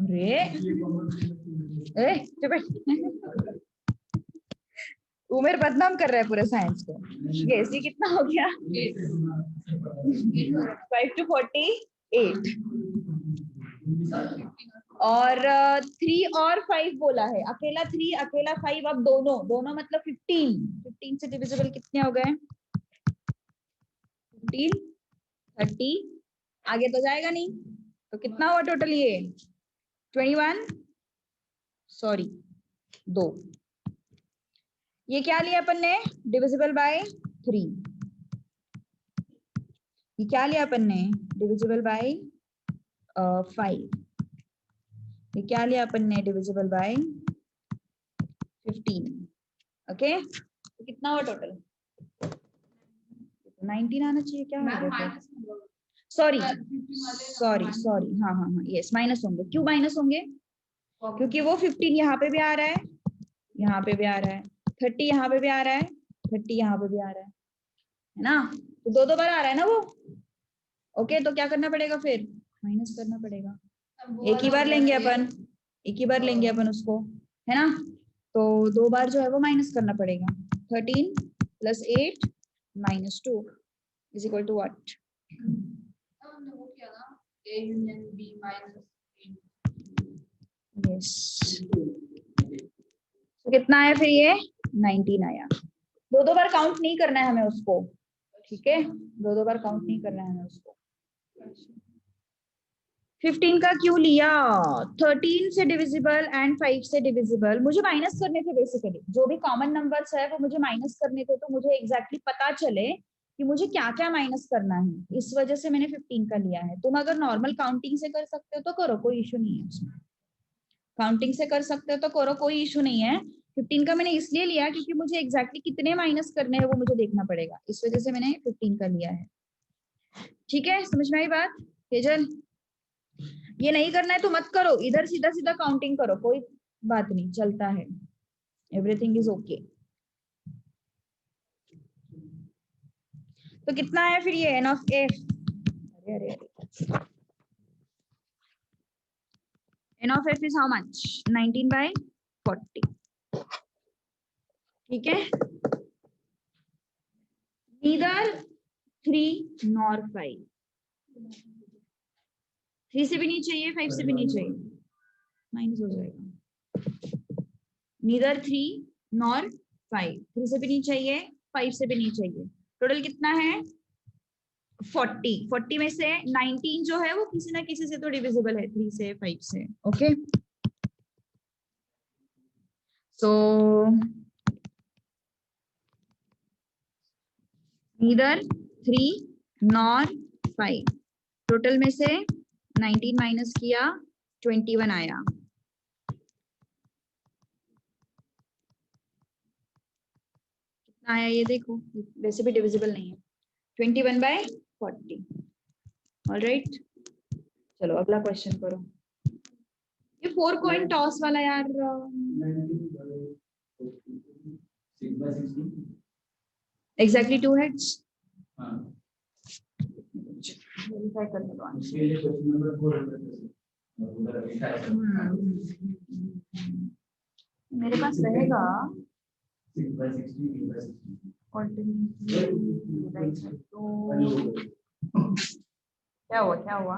अरे उमेर बदनाम कर रहा है पूरे साइंस को। ये कितना हो गया? 5 to 48 और 3 और 5 बोला है, अकेला 3 अकेला 5, अब दोनों मतलब 15 से डिविजिबल कितने हो गए? 15, 30, आगे तो जाएगा नहीं, तो कितना हुआ टोटल? ये 21, सॉरी 2। ये क्या लिया अपन ने? Divisible by 3। ये क्या लिया अपन ने? Divisible by 5। ये क्या लिया अपन ने? Divisible by 15। ओके, तो कितना हुआ टोटल? 19 आना चाहिए, क्या हो गया? सॉरी, हाँ, यस माइनस होंगे। क्यों माइनस होंगे? क्योंकि वो 15 यहाँ पे भी आ रहा है, यहाँ पे भी आ रहा है, 30 यहाँ पे भी आ रहा है, 30 यहाँ पे भी आ रहा है ना, तो दो बार आ रहा है ना वो। ओके, तो क्या करना पड़ेगा फिर? माइनस करना पड़ेगा। एक ही बार लेंगे अपन उसको, है ना, तो 2 बार जो है वो माइनस करना पड़ेगा। 13 + 8 - 2 is equal to what? Yes, तो कितना आया फिर? ये 19 आया। दो बार काउंट नहीं करना है हमें उसको, ठीक है, दो बार काउंट नहीं करना है हमें उसको। 15 का क्यों लिया? 13 से डिविजिबल एंड 5 से डिविजिबल मुझे माइनस करने थे। बेसिकली जो भी कॉमन नंबर्स है वो मुझे माइनस करने थे, तो मुझे एग्जैक्टली पता चले कि मुझे क्या क्या माइनस करना है, इस वजह से मैंने 15 का लिया है। तुम अगर नॉर्मल काउंटिंग से कर सकते हो तो करो, कोई इशू नहीं है उसमें। काउंटिंग से कर सकते हो तो करो, कोई इशू नहीं है। 15 का मैंने इसलिए लिया क्योंकि मुझे एग्जैक्टली कितने माइनस करने हैं वो मुझे देखना पड़ेगा, इस वजह से मैंने 15 का लिया है। ठीक है, समझ में आई बात? तेजल, ये नहीं करना है तो मत करो, इधर सीधा सीधा काउंटिंग करो, कोई बात नहीं, चलता है, एवरीथिंग इज ओके। तो कितना है फिर ये n of f? अरे n of f is how much? 19/40। ठीक है, neither 3 nor 5। 3 से भी नहीं चाहिए, 5 से भी नहीं चाहिए, माइनस हो जाएगा। neither 3 nor 5, 3 से भी नहीं चाहिए, 5 से भी नहीं चाहिए। टोटल कितना है? 40। 40 में से 19 जो है वो किसी ना किसी से तो डिविजिबल है, 3 से, 5 से। ओके, सो neither 3 nor 5। टोटल में से 19 माइनस किया, 21 आया। कितना आया ये देखो, वैसे भी डिविजिबल नहीं है, 21/40। ऑलराइट, चलो अगला क्वेश्चन करो। ये 4 कॉइन टॉस वाला यार, एग्जैक्टली 2 हेड्स। वेरीफाई करने दो मेरे पास रहेगा। क्या हुआ?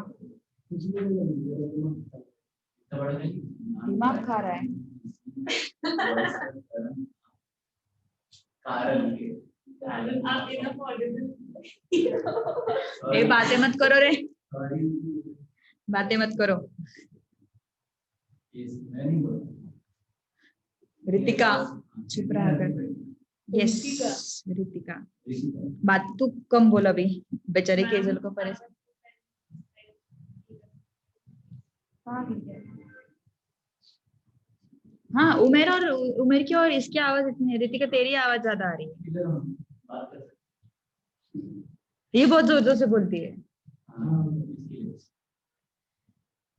दिमाग खा रहा है। ए, बातें मत करो रे, बातें मत करो। रितिका चुप रहा कर। यस रितिका, बात तू कम बोल अभी, बेचारे केजल को परेशान। हाँ उमेर और उमेर की और इसकी आवाज इतनी है, रितिका तेरी आवाज ज्यादा आ रही है, ये बहुत जोर जोर से बोलती है।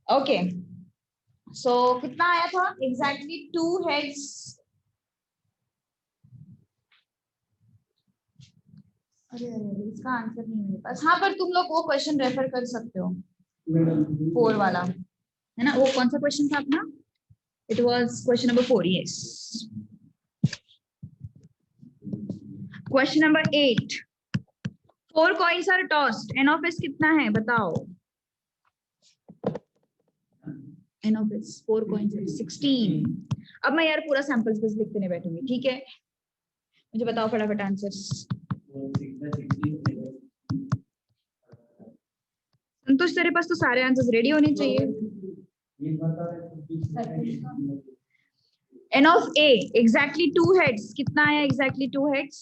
ओके सो कितना आया था एग्जैक्टली 2 हेड्स। अरे अरे इसका आंसर नहीं मेरे पास। हाँ पर तुम लोग वो क्वेश्चन रेफर कर सकते हो 4 वाला, है ना? वो कौन सा क्वेश्चन था अपना? It was question number 4। Yes question number 8, 4 coins are tossed, n of s कितना है बताओ? n of s 4 coins है 16। अब मैं यार पूरा सैंपल स्पेस लिखते नहीं बैठूंगी, ठीक है? मुझे बताओ फटाफट आंसर्स। संतोष तेरे पास तो सारे आंसर्स रेडी होने चाहिए। n of a exactly 2 heads कितना है? exactly 2 heads।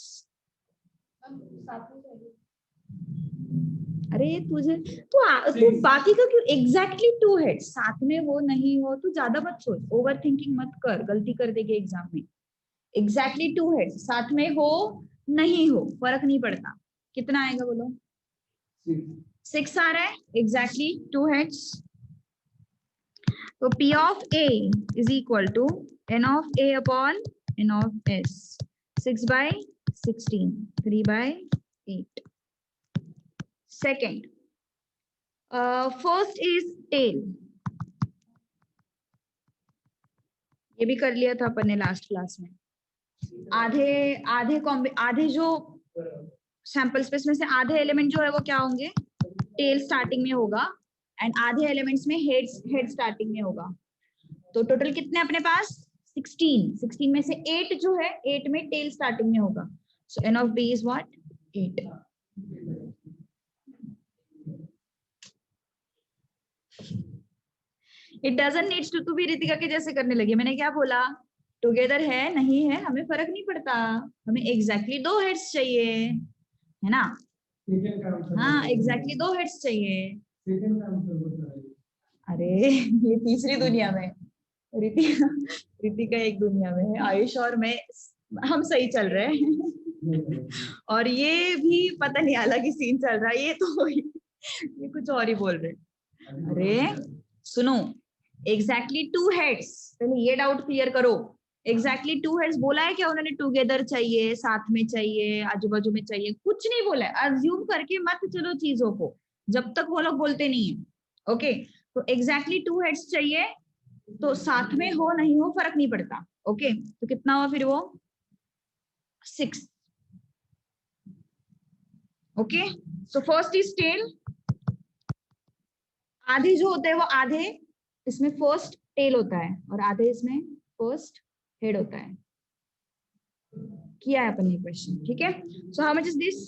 अरे तुझे तू बाकी का क्यों exactly 2 heads, साथ में हो नहीं हो तू ज्यादा मत सोच, ओवर थिंकिंग मत कर, गलती कर देगी एग्जाम में। exactly 2 heads साथ में हो नहीं हो फर्क नहीं पड़ता। कितना आएगा बोलो? 6 आ रहा है exactly 2 heads। तो P of A is equal to n of A upon n of S, 6 by 16, 3 by 8। Second, first is tail, ये भी कर लिया था अपन ने लास्ट क्लास में। आधे जो सैंपल स्पेस में से आधे एलिमेंट जो है वो क्या होंगे? टेल स्टार्टिंग में होगा एंड आधे एलिमेंट्स में हेड स्टार्टिंग में होगा। तो टोटल कितने अपने पास? 16 में से 8 जो है 8 में टेल स्टार्टिंग में होगा। सो n of b is what? 8। It doesn't needs to be Ritika के जैसे करने लगी। मैंने क्या बोला? टुगेदर है नहीं है हमें फर्क नहीं पड़ता, हमें एग्जैक्टली 2 हेड्स चाहिए, है ना? हाँ एग्जैक्टली 2 हेड्स चाहिए। अरे ये तीसरी दुनिया में, रितिका एक दुनिया में है, आयुष और मैं हम सही चल रहे हैं और ये भी पता नहीं अलग ही सीन चल रहा है, ये कुछ और ही बोल रहे। अरे सुनो एग्जैक्टली 2 हेड्स, पहले ये डाउट क्लियर करो। एग्जैक्टली 2 हेड्स बोला है क्या उन्होंने? टुगेदर चाहिए, साथ में चाहिए, आजू बाजू में चाहिए, कुछ नहीं बोला है। अज्यूम करके मत चलो चीजों को जब तक वो लोग बोलते नहीं है। ओके तो एग्जैक्टली 2 हेड्स चाहिए, तो साथ में हो नहीं हो फर्क नहीं पड़ता। ओके तो कितना हुआ फिर वो? 6। Okay so first is tail, आधे जो होते हैं वो आधे इसमें फर्स्ट टेल होता है और आधे इसमें फर्स्ट हेड होता है। किया है अपन ने क्वेश्चन, ठीक है? So how much is this?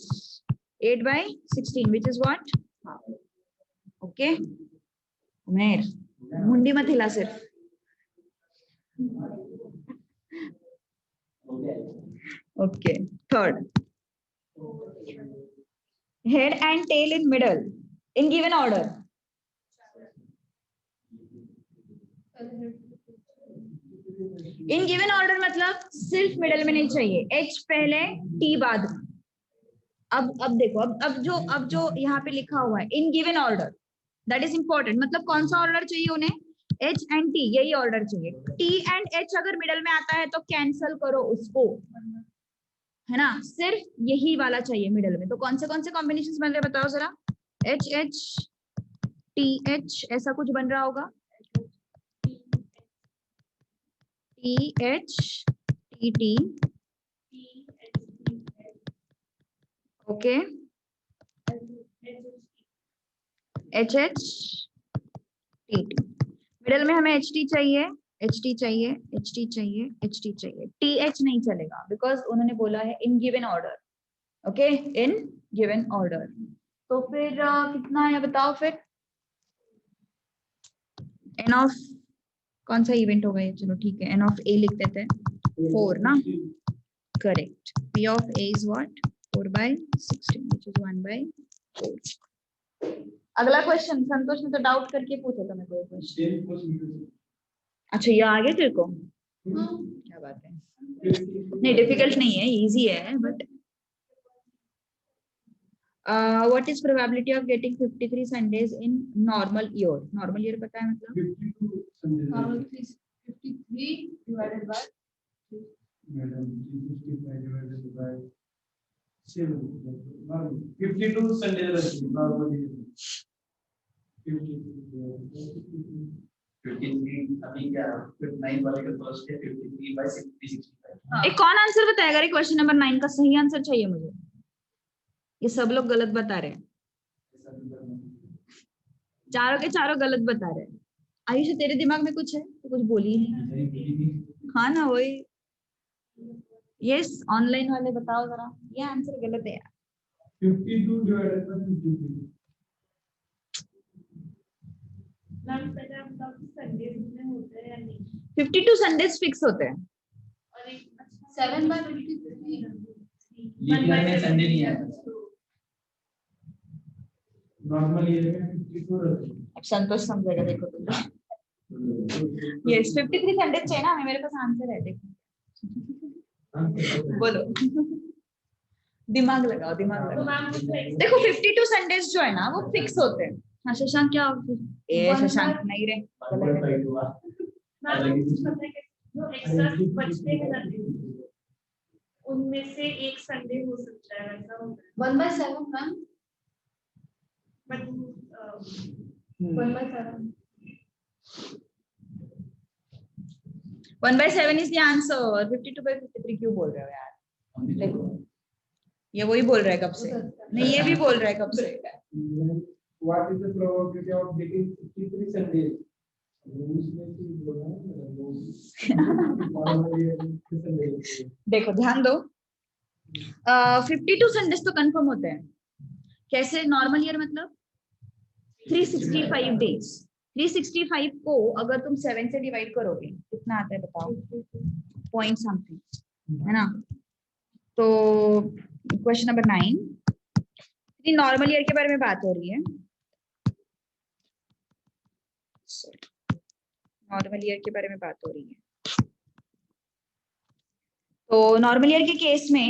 8 by 16 which is what? Okay Umer मुंडी मत हिला सिर्फ। Okay third, head and tail in middle in given order। In given order मतलब सिर्फ मिडल में नहीं चाहिए, H पहले T बाद। अब देखो अब जो यहाँ पे लिखा हुआ है इन given order, that is important. मतलब कौन सा ऑर्डर चाहिए उन्हें? H एंड T, यही ऑर्डर चाहिए। T एंड H अगर मिडल में आता है तो कैंसल करो उसको, है ना? सिर्फ यही वाला चाहिए मिडल में। तो कौन से कॉम्बिनेशन बन रहे बताओ जरा? HH TH ऐसा कुछ बन रहा होगा। TH TT okay HH TT। Middle में हमें HT चाहिए, HT चाहिए, HT चाहिए, HT चाहिए। TH नहीं चलेगा बिकॉज उन्होंने बोला है इन given order. Okay in given order. तो फिर कितना है बताओ फिर? n of कौन सा इवेंट होगा ये, चलो ठीक है, n of a लिख देते हैं 4 ना, correct. p of a is what 4/16 which is 1/4। अगला क्वेश्चन, संतोष ने तो डाउट करके पूछा था मेरे को क्वेश्चन। अच्छा ये आ गया तेरे को, क्या बात है, नहीं डिफिकल्ट नहीं है, इजी है but what is probability of getting 53 Sundays in normal year? Normal year पता है मतलब? 53 divided by 52 Sundays normally 53 अभी क्या 9 वाले का फर्स्ट है 53/60 एक कौन आंसर बताएगा रे क्वेश्चन नंबर 9 का सही आंसर चाहिए मुझे, ये सब लोग गलत बता रहे हैं, चारों के चारों गलत बता रहे हैं। आयुष तेरे दिमाग में कुछ है तो कुछ बोली ही नहीं। हाँ ना वही, यस ऑनलाइन वाले बताओ जरा, ये आंसर गलत है यार। 52 divided by 53 52 संडेज फिक्स होते हैं। 7/53 में संडे नहीं है नॉर्मल ये 52 रहते हैं। अब संतोष समझेगा, देखो तुम। यस 53 संडेज चाहिए ना, मेरे पास आंसर है, देखो बोलो दिमाग लगाओ, दिमाग लगाओ। देखो 52 संडेज जो है ना वो फिक्स होते हैं। हाँ शशांक क्या ए शशांक नहीं रे, जो एक्स्ट्रा बचते हैं ना उनमें से एक संडे हो सकता है, वैसा होता है 1/7 ma'am, but 1/7 1/7 is the answer. 52/53 क्यों बोल रहे हो यार? देखो ये वही बोल रहा है कब से, नहीं ये भी बोल रहा है कब से। What is the probability of getting 53 Sundays? देखो ध्यान दो, 52 संडेज तो कंफर्म होते हैं। कैसे? नॉर्मल ईयर मतलब 365 डेज। 365 को अगर तुम 7 से डिवाइड करोगे कितना आता है बताओ? पॉइंट समथिंग, है ना? तो क्वेश्चन नंबर 9, नॉर्मल ईयर के बारे में बात हो रही है। नॉर्मल ईयर के बारे में बात हो रही है। तो नॉर्मल ईयर के केस में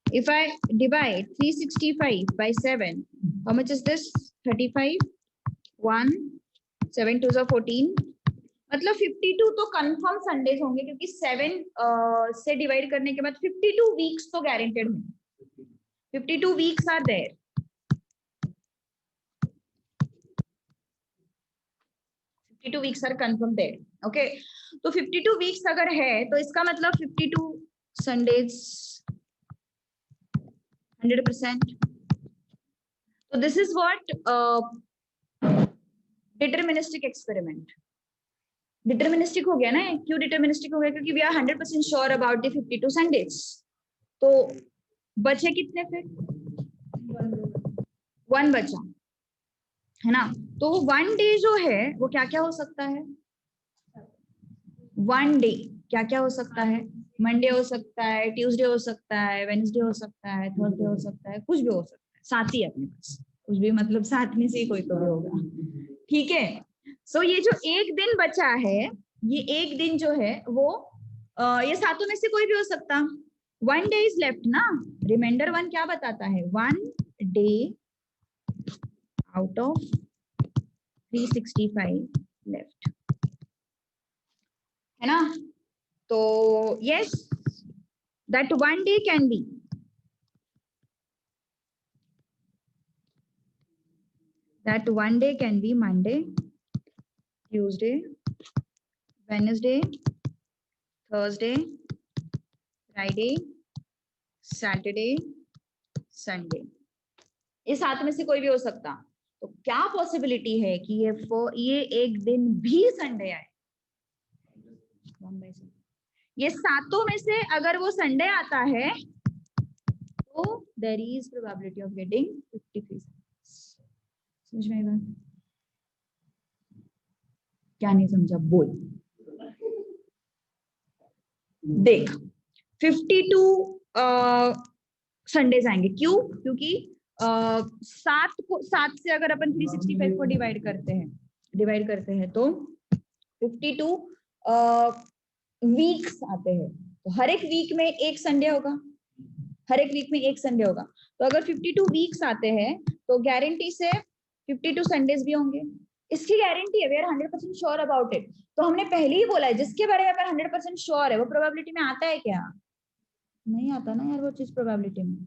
if I divide 365 by 7, how much is this? 35, 1, 7 2s are 14, मतलब 52 तो कंफर्म संडेज होंगे क्योंकि 7 से डिवाइड करने के बाद 52 वीक्स तो गारंटेड होंगे। 52 weeks are there. 52 weeks are confirm there, okay. तो 52 वीक्स अगर है तो इसका मतलब 52 संडेज 100%। तो this is what deterministic experiment. Deterministic हो गया ना? क्यों डिटरमिनिस्टिक हो गया? क्योंकि we are 100% sure about the 52 Sundays. तो बचे कितने फिर? 1 बचा, है ना? तो 1 डे जो है वो क्या क्या हो सकता है? 1 डे क्या क्या हो सकता है? मंडे हो सकता है, ट्यूसडे हो सकता है, वेडनेसडे हो सकता है, थर्सडे हो सकता है, कुछ भी हो सकता है। 7 ही अपने पास, कुछ भी मतलब 7 में से कोई तो भी होगा, ठीक है। सो ये जो एक दिन बचा है, ये एक दिन जो है वो ये सातों में से कोई भी हो सकता। 1 डे इज लेफ्ट ना, रिमाइंडर 1 क्या बताता है? 1 डे आउट ऑफ 365 लेफ्ट, है ना? तो yes that 1 day can be Monday, Tuesday, Wednesday, Thursday, Friday, Saturday, Sunday। ये 7 में से कोई भी हो सकता। तो क्या पॉसिबिलिटी है कि ये एक दिन भी संडे आए? 1/7। ये सातों में से अगर वो संडे आता है तो there is probability of getting 53। समझ में आई बात? क्या नहीं समझा बोल। देख 52 संडेज आएंगे, क्यों? क्योंकि 7 से अगर अपन 365 को डिवाइड करते हैं तो 52 वीक्स आते हैं। तो हर एक वीक में एक संडे होगा, तो अगर 52 वीक्स आते हैं तो गारंटी से 52 संडेज भी होंगे। इसकी गारंटी है, we are 100% sure about it. तो हमने पहले ही बोला है जिसके बारे में अपन 100% श्योर है वो प्रोबेबिलिटी में आता है क्या? नहीं आता ना यार वो चीज प्रोबेबिलिटी में।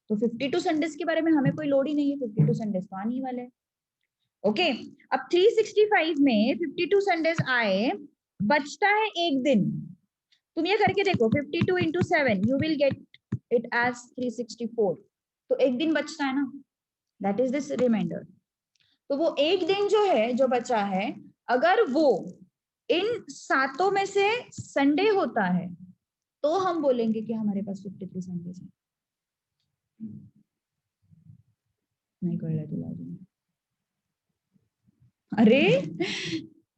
तो 52 संडेज के बारे में हमें कोई लोड ही नहीं है, 52 संडेज तो आने ही वाले। ओके, अब 365 में 52 संडेज आए, बचता है एक दिन। तुम ये करके देखो, 52 into 7 you will get it as 364। तो एक दिन बचता है ना, that is this remainder। तो वो एक दिन जो है, जो बचा है, अगर वो इन 7 में से संडे होता है तो हम बोलेंगे कि हमारे पास 53 संडेज है। नहीं कर रहा तुला अजून? अरे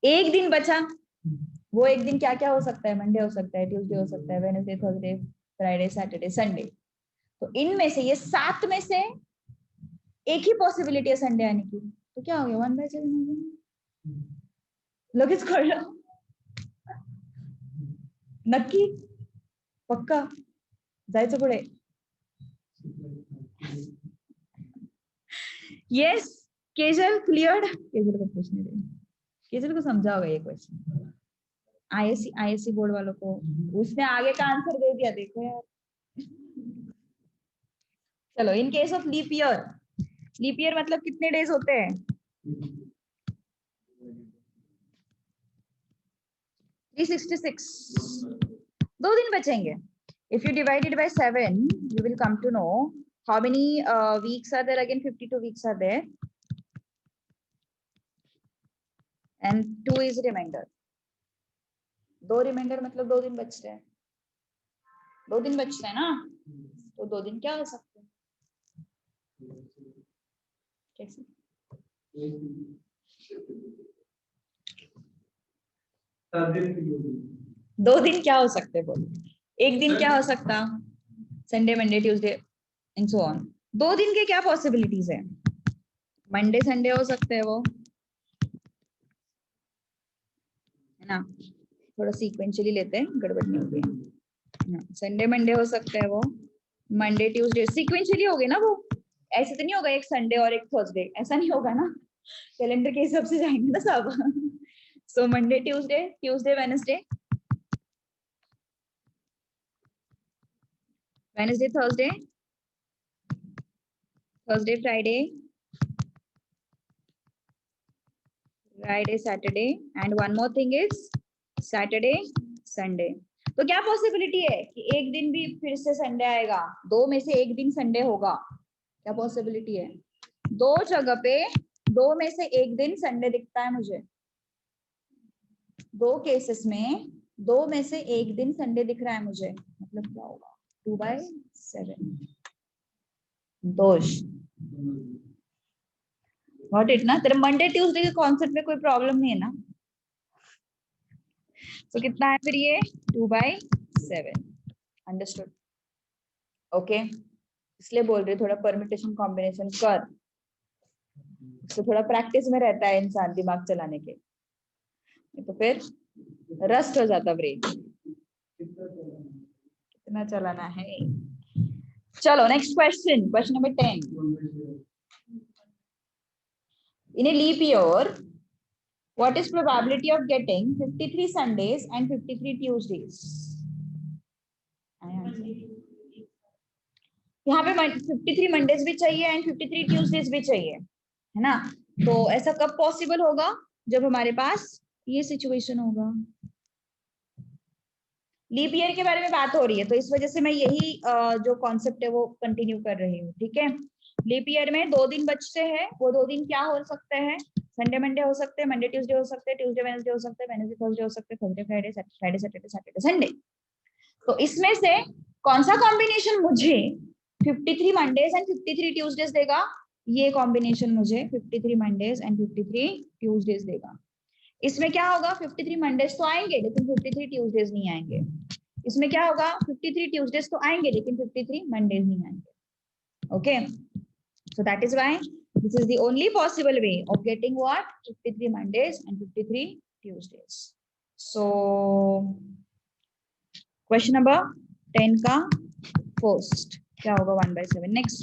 एक दिन बचा, वो एक दिन क्या क्या हो सकता है? मंडे हो सकता है, ट्यूसडे हो सकता है, Wednesday, Thursday, Friday, Saturday, Sunday. तो इनमें से ये 7 में से एक ही पॉसिबिलिटी है संडे आने की। तो क्या हो गया? 1/7 लगेच कळलं? नक्की? पक्का? जायचं पुढे? Yes Kejal, cleared? केजल को पूछने दे, केजल को समझा होगा ये क्वेश्चन। आईएससी बोर्ड वालों को उसने आगे का आंसर दे दिया, देखो यार। चलो, in case of leap year मतलब कितने डेज होते हैं? 366। 2 दिन बचेंगे। If you divide it by 7, you will come to know how many weeks are there. Again 52 weeks are there, and 2 is remainder। 2 reminder मतलब 2 दिन बचते हैं। 2 दिन बचते हैं ना, तो 2 दिन क्या हो सकते हैं? कैसे? 2 दिन क्या हो सकते हैं बोलो? एक दिन क्या हो सकता? Sunday, Monday, Tuesday and so on. 2 दिन के क्या पॉसिबिलिटीज है? मंडे संडे हो सकते हैं वो, है ना? थोड़ा सीक्वेंशियली लेते हैं, गड़बड़ नहीं होगी। संडे मंडे हो सकता है वो, मंडे ट्यूसडे सीक्वेंशियली हो गए ना वो। ऐसे तो नहीं होगा एक संडे और एक थर्सडे, ऐसा नहीं होगा ना, कैलेंडर के हिसाब से जाएंगे ना सब। So Monday Tuesday, Tuesday Wednesday, Wednesday Thursday, Thursday Friday, Friday Saturday, and one more thing is Saturday Sunday. तो क्या पॉसिबिलिटी है कि एक दिन भी फिर से संडे आएगा? 2 में से एक दिन संडे होगा। क्या पॉसिबिलिटी है? 2 जगह पे 2 में से एक दिन संडे दिखता है मुझे। 2 केसेस में 2 में से एक दिन संडे दिख रहा है मुझे, मतलब क्या होगा? 2/7 दोष। Got it ना? तेरे मंडे ट्यूसडे के कॉन्सेप्ट में कोई प्रॉब्लम नहीं है ना? तो कितना है फिर ये? 2/7। अंडरस्टूड? ओके, इसलिए बोल रही थोड़ा परम्यूटेशन कॉम्बिनेशन कर, तो थोड़ा प्रैक्टिस में रहता है इंसान दिमाग चलाने के, तो फिर रस्ट हो जाता ब्रेन। कितना चलाना है? चलो next question, question number 10। In a leap year, what is probability of getting 53 Sundays and 53 Tuesdays? यहाँ पे 53 मंडेज भी चाहिए एंड 53 ट्यूसडेज भी चाहिए, है ना? तो ऐसा कब पॉसिबल होगा? जब हमारे पास ये सिचुएशन होगा। लीप ईयर के बारे में बात हो रही है, तो इस वजह से मैं यही जो कॉन्सेप्ट है वो कंटिन्यू कर रही हूँ, ठीक है? लीप ईयर में 2 दिन बचते हैं, वो 2 दिन क्या हो सकते हैं? संडे मंडे हो सकते हैं, मंडे ट्यूसडे हो सकते हैं, ट्यूसडे वेडनेसडे हो सकते हैं, वेडनेसडे थर्सडे हो सकते हैं, Thursday Friday, Friday Saturday, Saturday Sunday. तो इसमें से कौन सा कॉम्बिनेशन मुझे 53 मंडेज एंड 53 ट्यूसडेज देगा? ये कॉम्बिनेशन मुझे 53 मंडेज एंड 53 ट्यूसडेज देगा। इसमें क्या होगा, 53 मंडेज तो आएंगे लेकिन 53 ट्यूसडेज नहीं आएंगे। इसमें क्या होगा, 53 ट्यूसडेज तो आएंगे लेकिन 53 मंडेज नहीं आएंगे। Okay, so that is why this is the only possible way of getting what, 53 Mondays and 53 Tuesdays. So question number 10 का first क्या होगा, 1/7. Next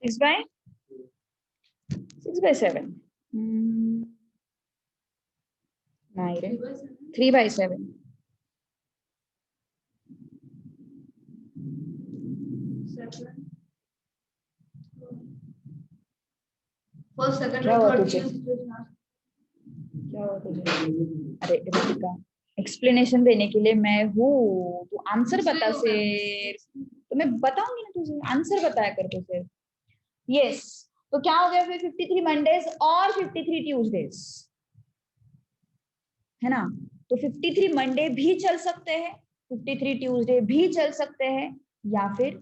6/7. नहीं रे, 3/7. फर्स्ट सेकंड क्या हुआ थर्ड तुझे? क्या हुआ तुझे? अरे रितिका, एक्सप्लेनेशन देने के लिए मैं हूँ, तू आंसर बता सिर्फ, तो मैं बताऊंगी ना तुझे, आंसर बताया कर तू सिर्फ। यस, तो क्या हो गया फिर, 53 मंडेज और 53 ट्यूसडेज, है ना? तो 53 मंडे भी चल सकते हैं, 53 ट्यूसडे भी चल सकते हैं, या फिर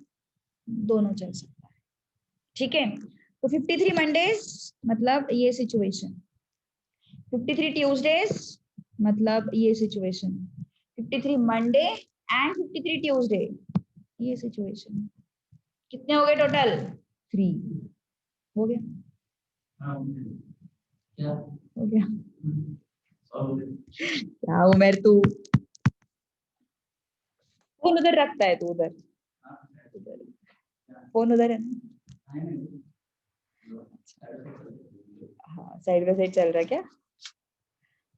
दोनों चल सकता है। ठीक है, तो 53 मंडेज मतलब ये सिचुएशन, 53 ट्यूसडेज मतलब ये सिचुएशन, 53 मंडे एंड 53 ट्यूसडे ये सिचुएशन। कितने हो गए टोटल? 3 हो गया, क्या हो गया। और क्या उमेर तू फोन उधर रखता है, तू उधर फोन उधर है ना? हाँ, साइड बाय साइड चल रहा है क्या?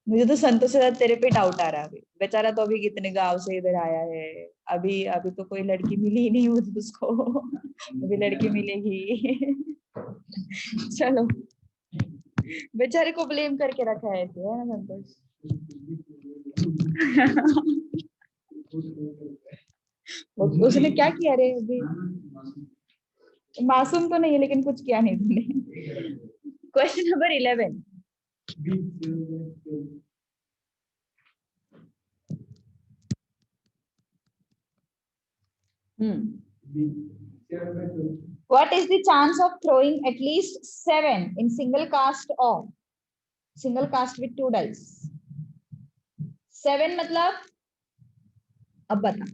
मुझे तो संतोष से ज्यादा तेरे पे डाउट आ रहा है। अभी बेचारा तो अभी कितने गांव से इधर आया है, अभी अभी तो कोई लड़की मिली ही नहीं उसको, अभी लड़की मिलेगी। चलो, बेचारे को ब्लेम करके रखा है तू, है ना संतोष? उसने क्या किया रे अभी? मासूम तो नहीं है लेकिन कुछ किया नहीं तुमने। Question number 11। What is the chance of throwing at least 7 in single cast with 2 dice? 7 मतलब, अब बता,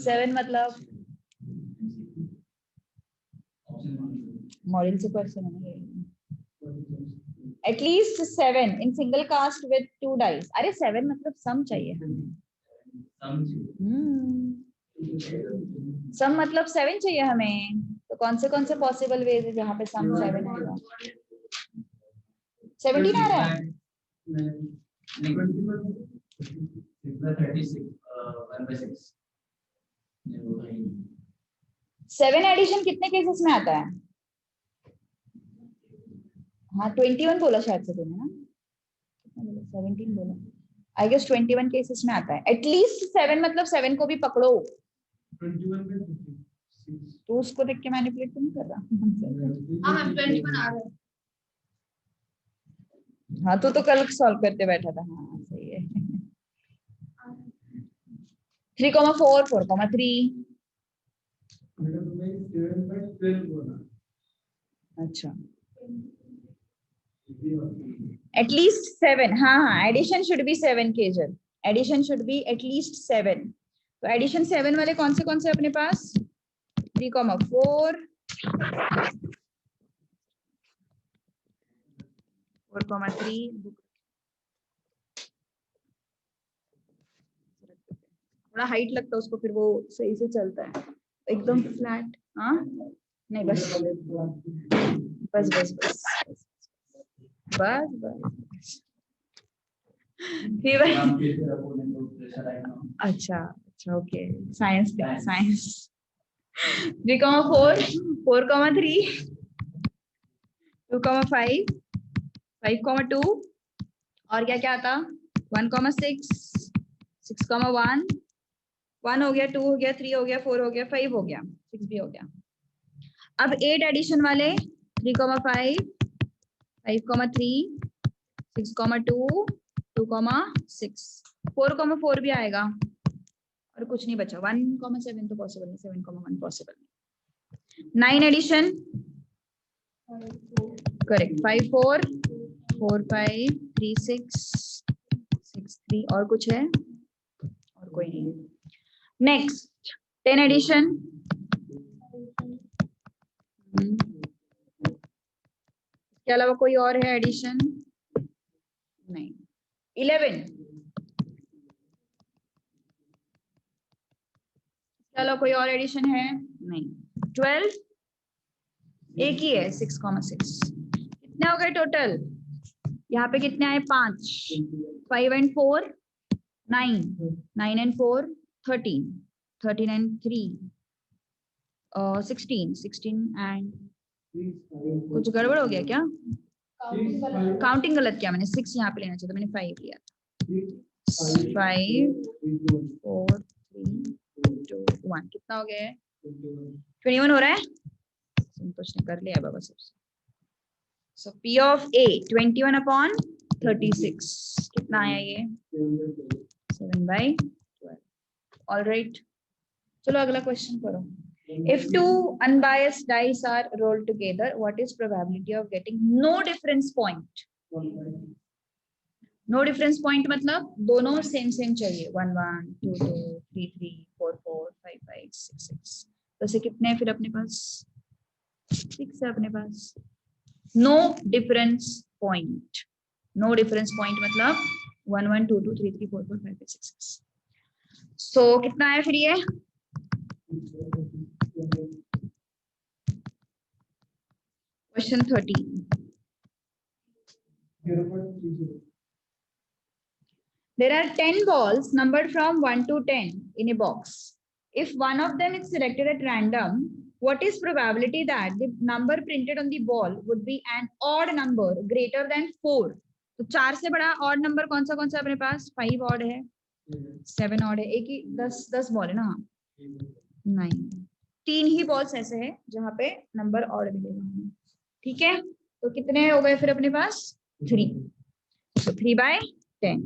7 मतलब मॉडल से क्वेश्चन है। At least 7 in single cast with 2 dice. अरे 7 मतलब सम चाहिए हमें, सम मतलब 7 चाहिए हमें। तो कौन से पॉसिबल वेज है जहाँ पे सम 7 आएगा? 17 आ रहा है? 7 एडिशन कितने केसेस में आता है? हाँ 21 बोला शायद से तूने ना, 17 बोला, आई गेस 21 केसेस में आता है। एटलीस्ट 7 मतलब 7 को भी पकड़ो। 21 में तो उसको देख के मैनिपुलेट तो नहीं कर रहा। हाँ मैम 21 आ रहा है। हाँ तो कल सॉल्व करते बैठा था। हाँ सही है। 3,4 4,3। अच्छा, एटलीस्ट 7। हाँ हाँ, addition should be 7 casual, addition should be at least 7। तो एडिशन 7 वाले कौन से अपने पास? 3,4 4,3। थोड़ा हाइट लगता है उसको, फिर वो सही से चलता है एकदम फ्लैट। हाँ नहीं, बस बस बस बस बस बस। अच्छा अच्छा, ओके, साइंस 3,4 4,3 2,5 5,2 और क्या आता? 1,6 6,1 1 हो गया, 2 हो गया, 3 हो गया, 4 हो गया, 5 हो गया, 6 भी हो गया। अब 8 एडिशन वाले 3,5 5,3 6,2 2,6 4,4 भी आएगा और कुछ नहीं बचा। 1,7 तो पॉसिबल नहीं, 7,1 पॉसिबल नहीं। 9 एडिशन करेक्ट 5 4 4 5 3 6 6 3 और कुछ है और कोई नहीं। नेक्स्ट 10 एडिशन इसके अलावा कोई और है एडिशन नहीं। 11 इसके अलावा कोई और एडिशन है नहीं। 12 एक ही है 6,6 कितने हो गए टोटल यहाँ पे कितने आए 5 5 and 4 9 9 and 4 13 13 and 3 16 16 and कुछ गड़बड़ हो गया क्या काउंटिंग गलत किया मैंने 6 यहाँ पे लेना चाहिए था मैंने 5 लिया 5 4 3 2 1 कितना हो गया है 21 हो रहा है संतोष ने कर लिया बाबा सबसे। So P of A 21 upon 36 कितना आया ये 7/12 all right चलो अगला क्वेश्चन करो। If two unbiased dice are rolled together, what is probability of getting no difference point? No difference point मतलब दोनों सेम सेम चाहिए 1 1 2 2 3 3 4 4 5 5 6 6 तो से कितने हैं फिर अपने पास 6 है अपने पास। No difference point no difference point मतलब 1 1 2 2 3 3 4 4 5 6 6 सो कितना है फिर ये question 13 there are 10 balls numbered from 1 to 10 in a box. If one of them is selected at random, what is probability that the number printed on the ball would be an odd number greater than 4? तो 4 से बड़ा odd number कौन सा अपने पास 5 odd है 7 odd है एक ही 10 बॉल है ना 9 3 ही बॉल्स ऐसे है जहां पे नंबर ऑड मिलेगा ठीक है। तो कितने हो गए फिर अपने पास 3 तो 3/10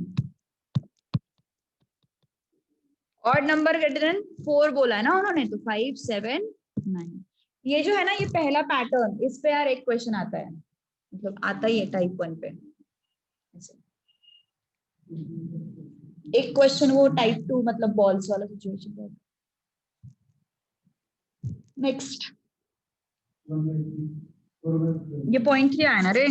ऑड नंबर ग्रेटर देन 4 बोला है ना उन्होंने तो 5 7 9 ये जो है ना ये पहला पैटर्न इस पे यार एक क्वेश्चन आता है मतलब आता ही है टाइप 1 पे एक क्वेश्चन वो टाइप 2 मतलब बॉल्स वाला सिचुएशन। नेक्स्ट ये पॉइंट 3 आया ना रे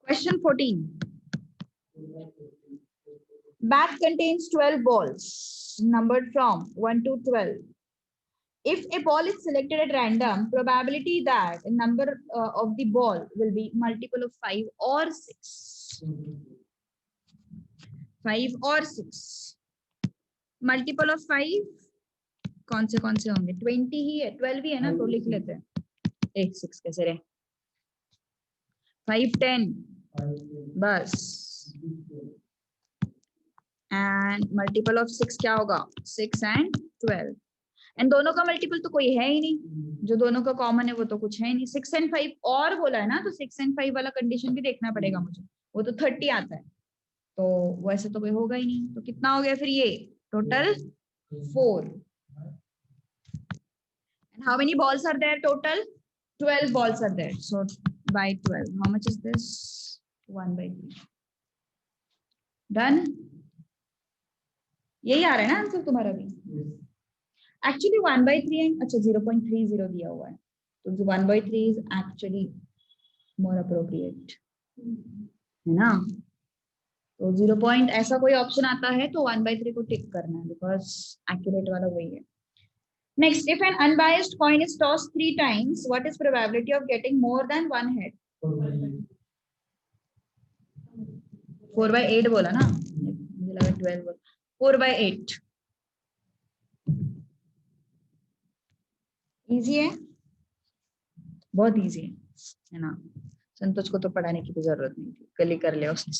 question 14 bag contains 12 balls numbered from 1 to 12. If a ball is selected at random, probability that a number of the ball will be multiple of 5 or 6. 5 or 6. Multiple of 5 कौन से होंगे 20 ही है 12 ही है ना तो लिख लेते हैं 6 कैसे रहे 5 10 बस एंड मल्टीपल ऑफ 6 क्या होगा 6 and 12 एंड दोनों का मल्टीपल तो कोई है ही नहीं जो दोनों का कॉमन है वो तो कुछ है ही नहीं 6 and 5 और बोला है ना तो 6 and 5 वाला कंडीशन भी देखना पड़ेगा मुझे वो तो 30 आता है तो वैसे तो कोई होगा ही नहीं तो कितना हो गया फिर ये total 4 and how many balls are there total 12 balls are there so by 12 how much is this 1/3 done यही आ रहा है ना आंसर तुम्हारा भी एक्चुअली 1/3 अच्छा 0.30 दिया हुआ है तो 1/3 इज एक्चुअली मोर अप्रोप्रिएट है ना तो 0 पॉइंट ऐसा कोई ऑप्शन आता है तो 1/3 को टिक करना है बिकॉज एक्यूरेट वाला वही है। Next if N unbiased coin is tossed 3 times what is probability of getting more than 1 head 4/8 बोला ना मुझे लगा 12 बोला 4/8 इजी है बहुत इजी है ना संतोष को तो पढ़ाने की भी जरूरत नहीं थी कल ही कर लिया उसने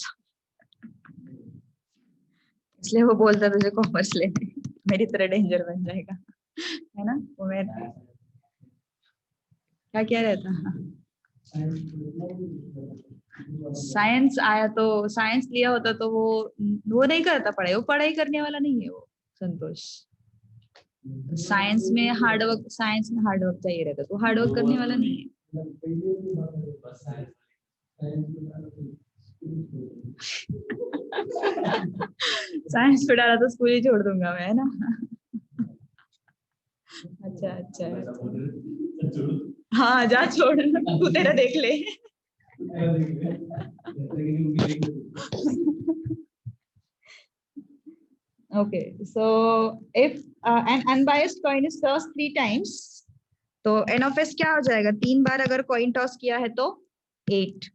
इसलिए वो बोलता तुझे कॉमर्स लेने मेरी तरह डेंजर बन जाएगा है ना वो मैं क्या रहता साइंस आया तो साइंस लिया होता तो वो नहीं करता पढ़ाई वो पढ़ाई करने वाला नहीं है वो संतोष साइंस में हार्ड वर्क चाहिए रहता, तो हार्ड वर्क करने वाला नहीं है। साइंस पे डाला तो स्कूल ही छोड़ दूंगा मैं, है ना। अच्छा अच्छा, हाँ जा छोड़, तू तेरा देख ले। Okay, so if an unbiased coin is tossed 3 times, तो n of s क्या हो जाएगा? 3 बार अगर कॉइन टॉस किया है तो 8,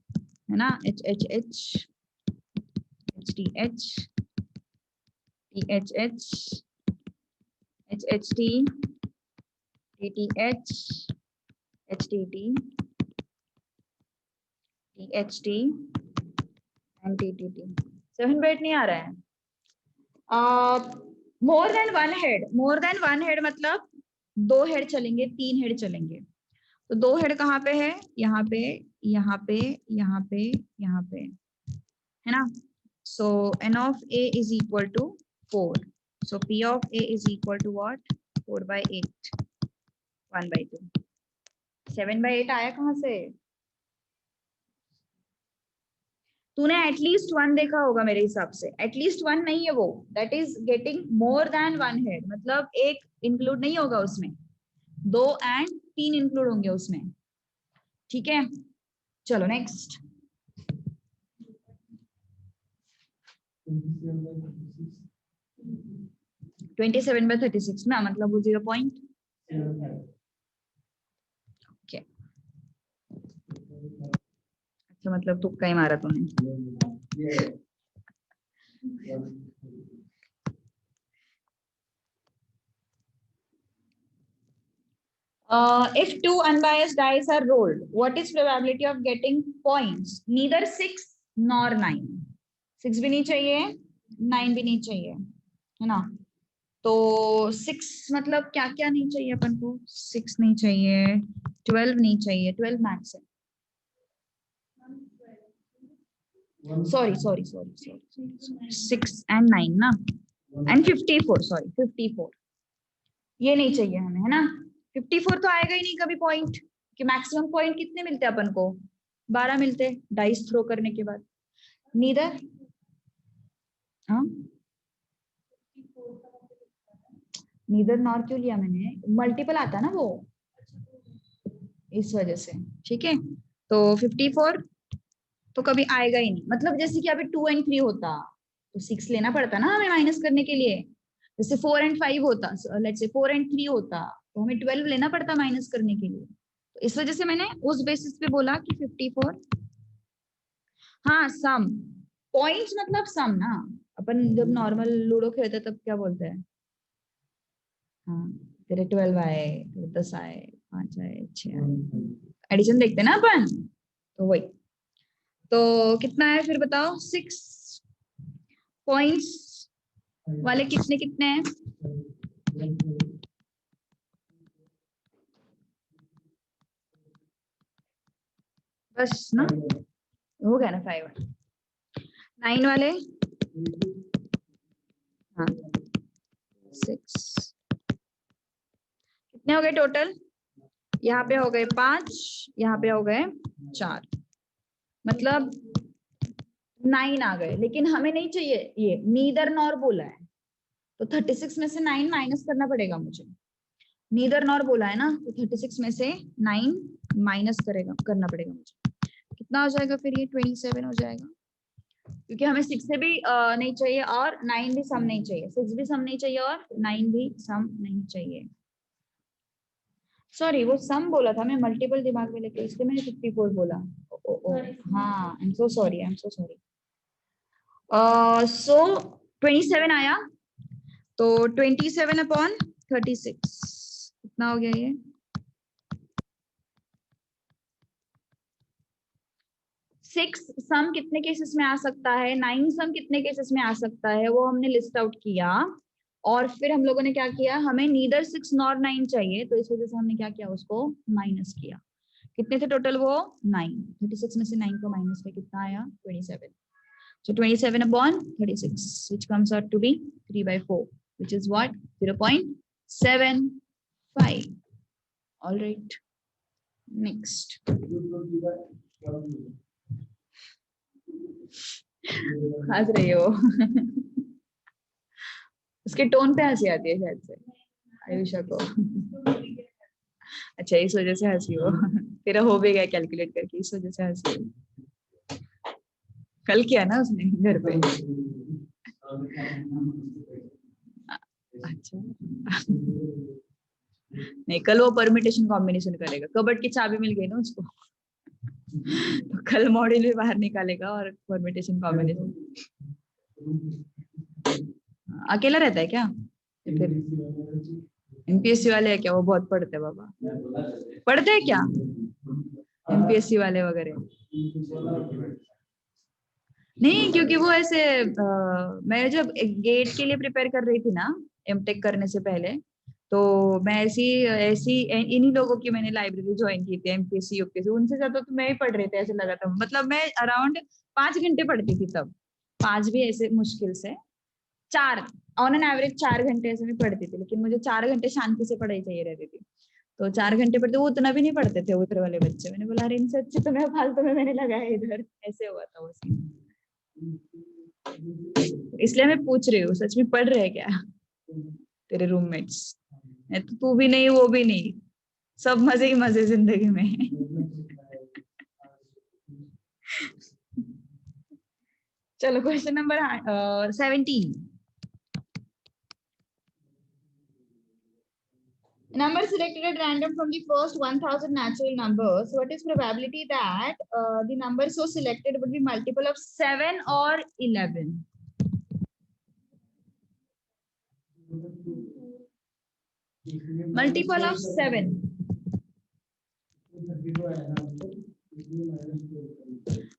है ना। h h h h t h t h h h h t t t h h t t t h t and t t t। 7 bite नहीं आ रहा है। मोर देन वन हेड मतलब 2 हेड चलेंगे, 3 हेड चलेंगे। तो 2 हेड कहाँ पे है? यहाँ पे, यहाँ पे, यहाँ पे, यहाँ पे, है ना। सो n of a is equal to 4. So p of a is equal to what? 4/8, 1/2। 7/8 आया कहाँ से? तूने एटलीस्ट 1 देखा होगा मेरे हिसाब से। एटलीस्ट 1 नहीं है वो, that is getting more than 1 head, मतलब एक इंक्लूड नहीं होगा उसमें, 2 and 3 इंक्लूड होंगे उसमें। ठीक है, चलो नेक्स्ट। 27/36 ना, मतलब वो 0 पॉइंट। ओके, अच्छा मतलब तुक्का ही मारा तूने। If 2 unbiased dice are rolled, what is probability of getting points? Neither 6 nor 9। 6 भी नहीं चाहिए, 9 भी नहीं चाहिए, है ना। तो 6 मतलब क्या क्या नहीं चाहिए अपन को? 6 नहीं चाहिए, 12 नहीं चाहिए, 12 मैक्स है। सॉरी 6 and 9 ना, and 54, सॉरी 54, ये नहीं चाहिए हमें, है ना। 54 तो आएगा ही नहीं कभी पॉइंट, कि मैक्सिमम पॉइंट कितने मिलते हैं अपन को? 12 मिलते डाइस थ्रो करने के बाद। नीदर, हाँ नीदर नॉर क्यों लिया मैंने? मल्टीपल आता ना वो, इस वजह से। ठीक है, तो 54 तो कभी आएगा ही नहीं, मतलब जैसे कि अभी 2 and 3 होता तो 6 लेना पड़ता ना हमें माइनस करने के लिए। जैसे 4 and 5 होता, लेट्स से 4 and 3 होता तो हमें 12 लेना पड़ता माइनस करने के लिए। तो इस वजह से मैंने उस बेसिस पे बोला कि 54। हाँ सम, पॉइंट्स मतलब सम ना। अपन जब नॉर्मल लूडो खेलते तब क्या बोलते हैं? हाँ, तेरे 12 आए, तेरे 10 आए, 5 आए, 6 आए, एडिशन देखते ना अपन, तो वही। तो कितना है फिर बताओ? 6 पॉइंट्स वाले कितने कितने हैं? बस ना, हो गया ना 5। 9 वाले, हाँ 6, कितने हो गए टोटल? यहाँ पे हो गए 5, यहाँ पे हो गए 4, मतलब 9 आ गए। लेकिन हमें नहीं चाहिए ये, नीदर नॉर बोला है, तो 36 में से 9 माइनस करना पड़ेगा मुझे। नीदर नॉर बोला है ना, तो 36 में से 9 माइनस करना पड़ेगा मुझे। कितना हो जाएगा फिर? ये 27 हो जाएगा, क्योंकि हमें 6 से भी नहीं चाहिए और 9 भी सम नहीं चाहिए। 6 भी सम नहीं चाहिए और 9 भी सम नहीं चाहिए। सॉरी, वो सम बोला था, मैं मल्टीपल दिमाग में लेके, इसलिए मैंने 54 बोला। हाँ, आई एम सो सॉरी, सो 27 आया, तो 27/36 कितना हो गया ये? 6 सम कितने केसेस में आ सकता है, 9 सम कितने केसेस में आ सकता है, वो हमने लिस्ट आउट किया। और फिर हम लोगों ने क्या किया, हमें नीदर 6 नॉर 9 चाहिए, तो इस वजह से हमने क्या किया, उसको माइनस किया। कितने थे टोटल वो? 9। 36 में से 9 को माइनस किया, कितना आया? 27। So 27/36, which comes out to be 3/4, which is what? 0.3। 7 5. All right, next. हंस रही हो उसके टोन पे हंसी आती है शायद से आयुषा को। अच्छा, इस वजह से हंसी हो। तेरा हो भी गया कैलकुलेट करके, इस वजह से हंसी हो। कल किया ना उसने घर पे। अच्छा नहीं, कल वो परमिटेशन कॉम्बिनेशन करेगा। कबर्ड की चाबी मिल गई ना उसको, तो कल मॉड्यूल भी बाहर निकालेगा और परमिटेशन कॉम्बिनेशन। अकेला रहता है क्या? फिर एमपीएससी वाले है क्या? वो बहुत पढ़ते हैं बाबा। पढ़ते हैं क्या एमपीएससी वाले वगैरह? नहीं, क्योंकि वो ऐसे मैं जब गेट के लिए प्रिपेयर कर रही थी ना एमटेक करने से पहले, तो मैं ऐसी ऐसी इन्हीं लोगों की मैंने लाइब्रेरी ज्वाइन की थी, एमपीएससी यूपीएससी। उनसे ज्यादा तो मैं ही पढ़ रही थी, ऐसे लगा था। मतलब मैं अराउंड 5 घंटे पढ़ती थी तब, 5 भी ऐसे मुश्किल से, 4 ऑन एन एवरेज 4 घंटे ऐसे मैं पढ़ती थी। लेकिन मुझे 4 घंटे शांति से पढ़ाई चाहिए रहती थी, तो 4 घंटे पढ़ते। वो उतना भी नहीं पढ़ते थे उधर वाले बच्चे। मैंने बोला अरे इनसे अच्छी तो मैं फालतू में मैंने लगाया इधर। ऐसे हुआ था वो सीन। इसलिए मैं पूछ रही हूँ, सच में पढ़ रहे हैं क्या तेरे रूममेट्स? तो तू भी नहीं, वो भी नहीं, सब मजे ही मजे जिंदगी में। चलो question number 17। Number selected at random from the first 1000 natural numbers. What is probability that the number so selected would be multiple of 7 or 11? Multiple of 7.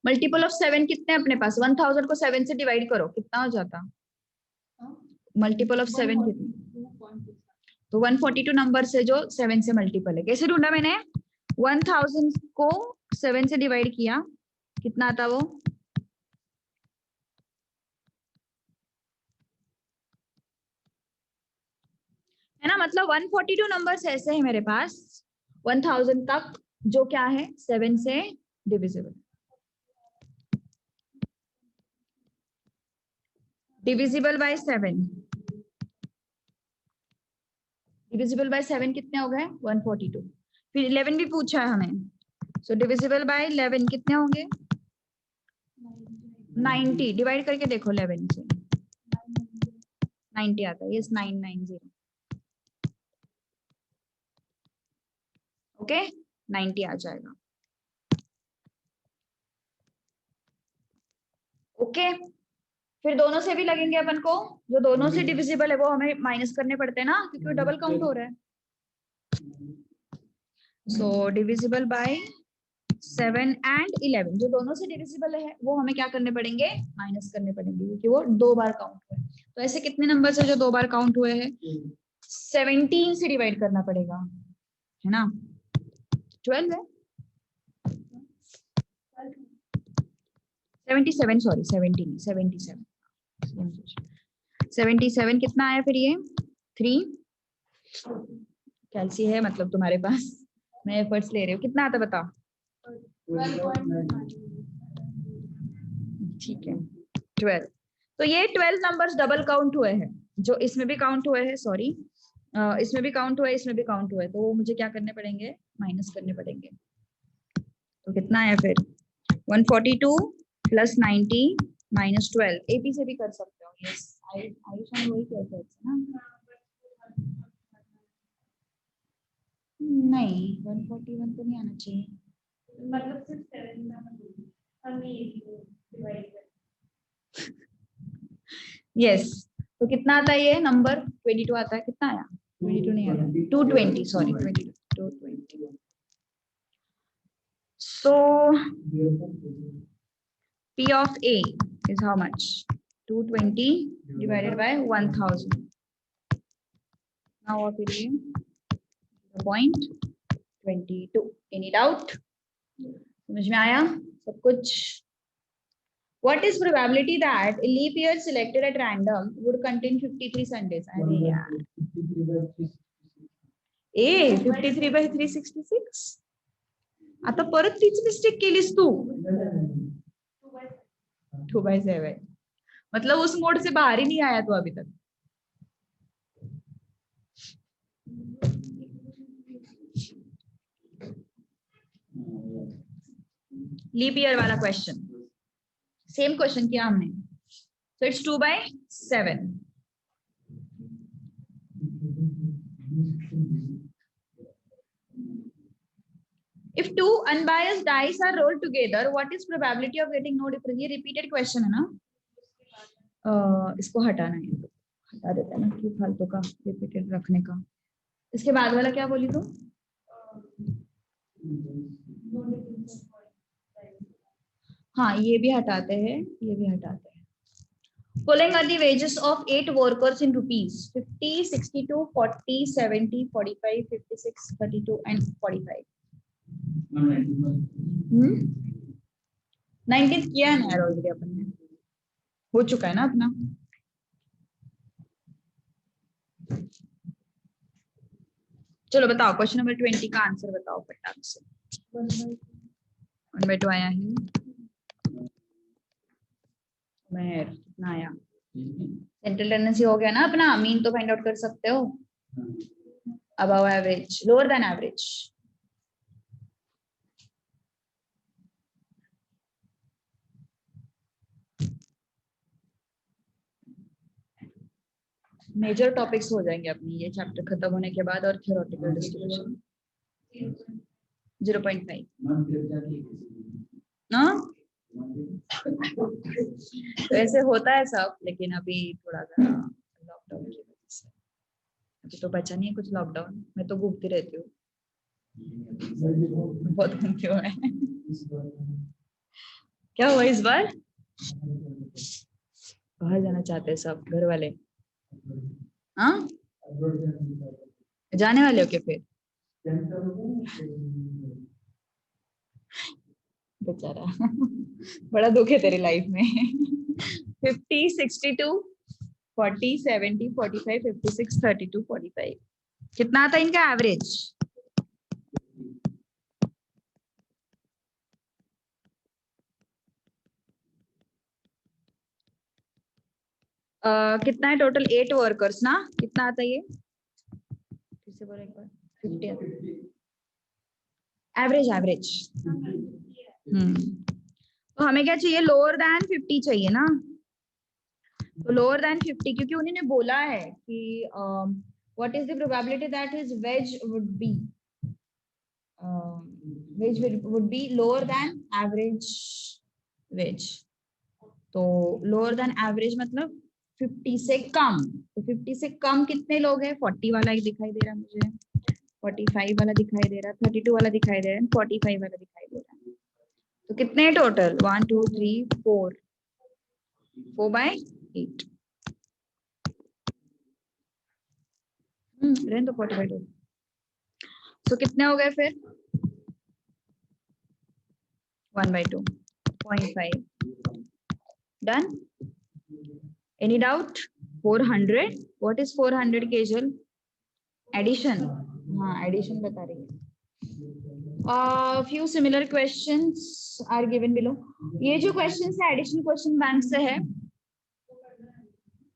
Multiple of 7 कितने अपने पास? 1000 को 7 से डिवाइड करो, कितना हो जाता? मल्टीपल ऑफ 7 कितने? तो 142 नंबर से जो 7 से मल्टीपल है। कैसे ढूंढा मैंने? 1000 को 7 से डिवाइड किया, कितना आता वो? है ना, मतलब 142 नंबर्स ऐसे है मेरे पास 1000 तक जो क्या है 7 से divisible. Divisible by 7, divisible by 7 कितने हो गए? 142। फिर 11 भी पूछा है हमें, सो डिविजिबल बाय 11 कितने होंगे? 90। डिवाइड करके देखो 11 से, 90 आता है। यस, 990। ओके, 90 आ जाएगा। ओके, फिर दोनों से भी लगेंगे अपन को। जो दोनों से डिविजिबल है वो हमें माइनस करने पड़ते हैं ना, क्योंकि डबल काउंट हो रहा है। सो डिविजिबल बाय 7 एंड 11, जो दोनों से डिविजिबल है वो हमें क्या करने पड़ेंगे? माइनस करने पड़ेंगे, क्योंकि वो 2 बार काउंट हुए। तो ऐसे कितने नंबर है जो 2 बार काउंट हुए हैं? 17 से डिवाइड करना पड़ेगा, है ना? 12 है, 77, सॉरी 17, 77। 77 कितना आया फिर? ये 3 कैलसी है मतलब तुम्हारे पास, मैं एफर्ट्स ले रही हूँ। कितना आता बता? ठीक है, 12। तो ये 12 नंबर्स डबल काउंट हुए हैं, जो इसमें भी काउंट हुए हैं, सॉरी इसमें भी काउंट हुआ है, इसमें भी काउंट हुआ है। तो वो मुझे क्या करने पड़ेंगे? माइनस करने पड़ेंगे। तो कितना आया फिर? 142 प्लस 90 माइनस 12। एपी से भी कर सकते हो। यस, आयुषा वही कहते हैं ना? नहीं, 141 तो नहीं आना चाहिए। मतलब सिर्फ 7 हम ये डिवाइड कर। यस, तो कितना आता है ये नंबर? 22 आता है। कितना आया? 22 नहीं आता, 220, sorry 22, 220। So P of A is how much? 220 divided by 1000. Now what will be 0.22? Any doubt? समझ में आया सब कुछ? What is probability that a leap year selected at random would contain 53 Sundays? अरे यार, ए 53 by 366. आता परत तीच मिस्टेक केलीस तू. 2/7. मतलब उस मोड से बाहर ही नहीं आया तू अभी तक. लीप ईयर वाला क्वेश्चन, सेम क्वेश्चन किया हमने. So it's 2/7. If two unbiased dice are rolled together, what is probability of getting no difference? ये repeated question है ना. इसको हटाना है, हटा देते हैं ना, क्यों फालतू का repeated रखने का. इसके बाद वाला क्या बोली तू? हाँ, ये भी हटाते हैं, ये भी हटाते हैं. Following are the wages of 8 workers in rupees: 50, 62, 40, 70, 45, 56, 32 and 45. 19th किया है ना यार ऑलरेडी अपन ने, हो चुका है ना अपना. चलो बताओ, क्वेश्चन नंबर 20 का आंसर बताओ फटाक से. 1/2 आया है. मैं कितना आया? सेंट्रल टेंडेंसी हो गया ना अपना. मीन तो फाइंड आउट कर सकते हो. Above average, lower than average. Major topics हो जाएंगे अपनी ये चैप्टर खत्म होने के बाद, और थ्योरेटिकल डिस्ट्रीब्यूशन 0.5 ना. तो ऐसे होता है सब, लेकिन अभी थोड़ा सा लॉकडाउन की वजह से अभी तो बचा नहीं है कुछ. लॉकडाउन में तो घूमती रहती हूँ, बहुत घूमती हूँ मैं. क्या हुआ इस बार? बाहर जाना चाहते हैं सब घर वाले. हाँ, जाने वाले हो क्या फिर? बेचारा बड़ा दुख है तेरी लाइफ में. 50, 62, 40, 70, 45, 56, 32, 45. कितना आता है इनका एवरेज? कितना है टोटल? 8 वर्कर्स ना. कितना आता है ये? फिर से बोलो एक बार. 50 एवरेज. एवरेज. तो हमें क्या चाहिए? लोअर देन 50 चाहिए ना. तो लोअर देन 50, क्योंकि उन्होंने बोला है कि what is the probability that his wage would be lower than average wage. तो लोअर देन एवरेज मतलब 50 से कम. तो 50 से कम कितने लोग हैं? 40 वाला एक दिखाई दे रहा है मुझे, 45 वाला दिखाई दे रहा है, 32 वाला दिखाई दे रहा है, 45 वाला दिखाई दे रहा है. तो कितने टोटल? 1 2 3 4 4/8. रहने दो 45. तो कितने हो गए फिर? 1/2 0.5. Done. Any doubt? 400. What is 400 casual? Addition. हाँ, एडिशन बता रही है. few similar questions are given below. ये जो questions है एडिशन क्वेश्चन बैंक से है.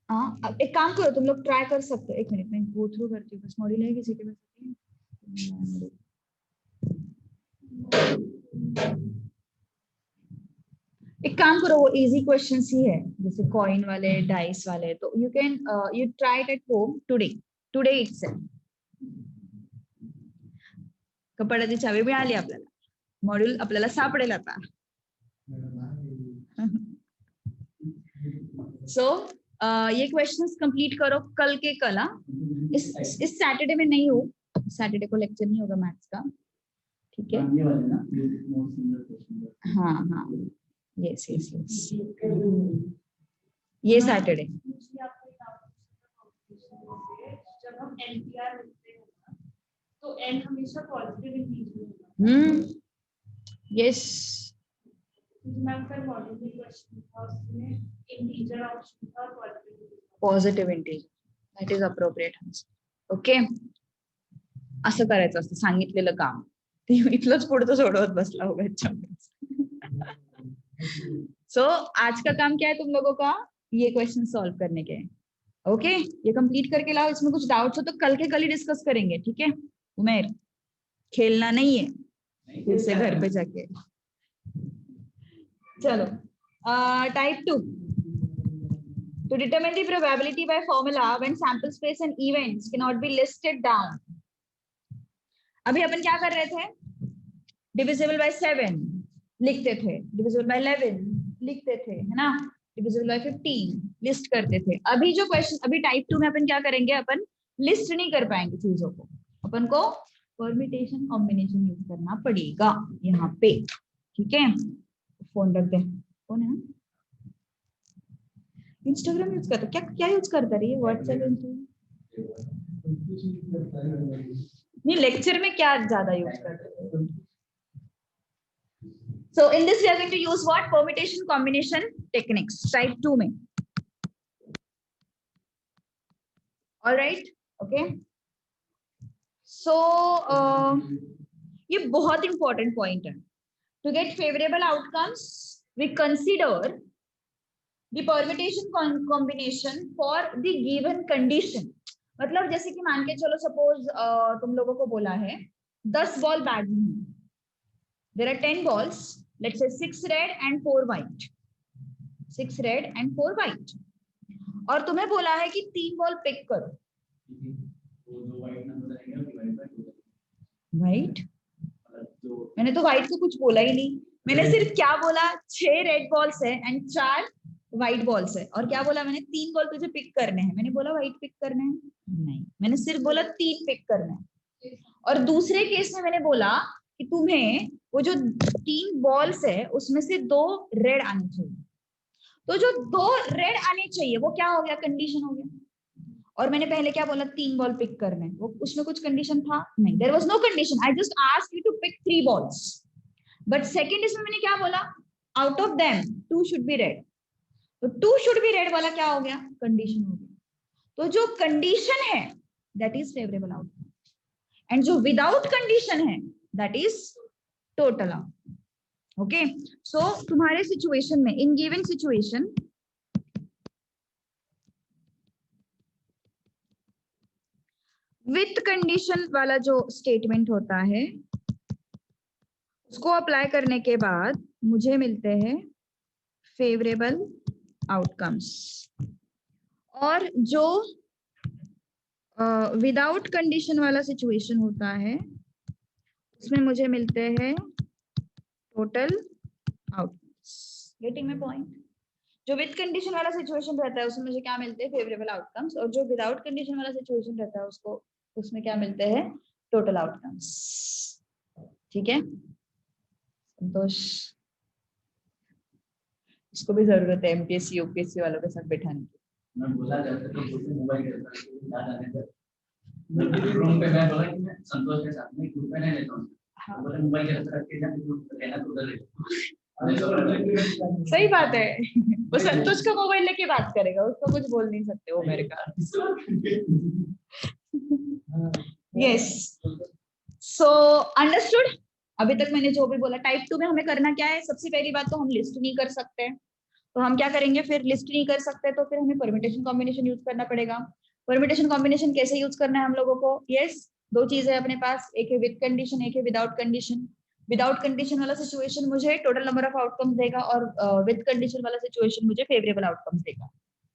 हाँ, अब एक काम करो, तुम लोग ट्राई कर सकते हो. एक मिनट में गो थ्रू करती हूँ. बस मॉड्यूल है किसी के पास? एक काम करो, वो इजी क्वेश्चंस ही है, जैसे कॉइन वाले, डाइस वाले. तो you can you try it at home today itself. कपाटाची चावी मिळाली आपल्याला, मॉड्यूल आपल्याला सापडेल आता. सो ये क्वेश्चंस कंप्लीट करो कल के कल. इस सैटरडे में नहीं हो, सैटरडे को लेक्चर नहीं होगा मैथ्स का. ठीक है? हाँ हाँ, यस यस यस, ये सैटरडे. जब हम एनपीआर लिखते हैं ना, तो एन हमेशा पॉजिटिव इंटीजर होगा. यस. मैम का मॉडल क्वेश्चन था, उसमें इंटीजर ऑप्शन था, positive integer, that is appropriate answer. Okay, असं करायचं असतं सांगितलेलं काम. ते इथलंच पुढचं सोडवत बसला होगा. सो आज का काम क्या है तुम लोगों का, ये क्वेश्चन सॉल्व करने के. ओके, ये कंप्लीट करके लाओ. इसमें कुछ डाउट्स हो तो कल के कल ही डिस्कस करेंगे, ठीक है. उमेर, खेलना नहीं है फिर से घर पे जाके. चलो, type 2. To determine the probability by formula when sample space and events cannot be listed down. अभी अपन क्या कर रहे थे, डिविजिबल बाय 7 लिखते थे, डिविजिबल बाय 11 लिखते थे, है ना, डिविजिबल बाय 15 लिस्ट करते थे. अभी जो क्वेश्चन, अभी टाइप 2 में अपन क्या करेंगे, अपन लिस्ट नहीं कर पाएंगे चीजों को, अपन को परम्यूटेशन कॉम्बिनेशन यूज करना पड़ेगा यहाँ पे, ठीक है. फोन रख दे. फोन है, इंस्टाग्राम यूज करता, क्या क्या यूज करता रही है, व्हाट्सएप नहीं, लेक्चर में क्या ज्यादा यूज करता है. So in this we are going to use what, permutation combination techniques type 2 में. All right, okay. So ये बहुत important point है. To get favorable outcomes we consider the permutation combination for the given condition. मतलब जैसे कि मान के चलो, सपोज तुम लोगों को बोला है 10 बॉल बैग में, there are 10 balls, let's say 6 red and 4 white, 6 red and 4 white, और तुम्हें बोला है कि 3 बॉल पिक करो. व्हाइट, मैंने तो व्हाइट को कुछ बोला ही नहीं, मैंने सिर्फ क्या बोला, 6 रेड बॉल्स है एंड 4 व्हाइट बॉल्स है, और क्या बोला मैंने, 3 बॉल तुझे पिक करने हैं. मैंने बोला व्हाइट पिक करने हैं नहीं, मैंने सिर्फ बोला 3 पिक करने हैं. और दूसरे केस में मैंने बोला कि तुम्हें वो जो 3 बॉल्स है उसमें से 2 रेड आने चाहिए. तो जो 2 रेड आने चाहिए वो क्या हो गया, कंडीशन हो गया. और मैंने पहले क्या बोला, 3 बॉल पिक करने, वो उसमें कुछ कंडीशन था नहीं, there was no condition, I just asked you to pick 3 balls. But second इसमें मैंने क्या बोला, out of them 2 should be red. तो 2 शुड बी रेड वाला क्या हो गया, कंडीशन हो गया. तो जो कंडीशन है that is favourable outcome, and जो विदाउट कंडीशन है that is total outcome. Okay, so तुम्हारे सिचुएशन में, in given situation, with condition वाला जो स्टेटमेंट होता है उसको अप्लाई करने के बाद मुझे मिलते हैं फेवरेबल आउटकम्स, और जो विदाउट कंडीशन वाला सिचुएशन होता है उसमें मुझे मिलते हैं total outcomes. Getting my point. जो विद कंडीशन वाला सिचुएशन रहता है उसमें मुझे क्या मिलते हैं, फेवरेबल आउटकम्स, और जो विदाउट कंडीशन वाला सिचुएशन रहता है उसको, उसमें क्या मिलते हैं, टोटल आउटकम्स. ठीक है संतोष, इसको भी जरूरत है एमपीएससी यूपीएससी वालों के साथ बैठाने की. मैं बोला जाता है तो मोबाइल रूम पे, मैं बोला कि मैं संतोष के साथ में ग्रुप में नहीं लेता हूँ. हाँ, बोले मोबाइल के साथ रख के जाने ग्रुप पे लेना तो उधर ले. सही बात है, वो संतोष का मोबाइल लेके बात करेगा, उसको कुछ बोल नहीं सकते वो मेरे का. Yes, so understood. अभी तक मैंने जो भी बोला, टाइप 2 में हमें करना क्या है, सबसे पहली बात तो हम लिस्ट नहीं कर सकते, तो हम क्या करेंगे, फिर लिस्ट नहीं कर सकते तो फिर हमें परम्यूटेशन कॉम्बिनेशन यूज करना पड़ेगा. परम्यूटेशन कॉम्बिनेशन कैसे यूज करना है हम लोगों को, यस, 2 चीजें है अपने पास, एक है विद कंडीशन, एक है विदाउट कंडीशन. विदाउट कंडीशन वाला सिचुएशन मुझे टोटल नंबर ऑफ आउटकम्स देगा, और विद कंडीशन वाला सिचुएशन मुझे फेवरेबल आउटकम्स देगा.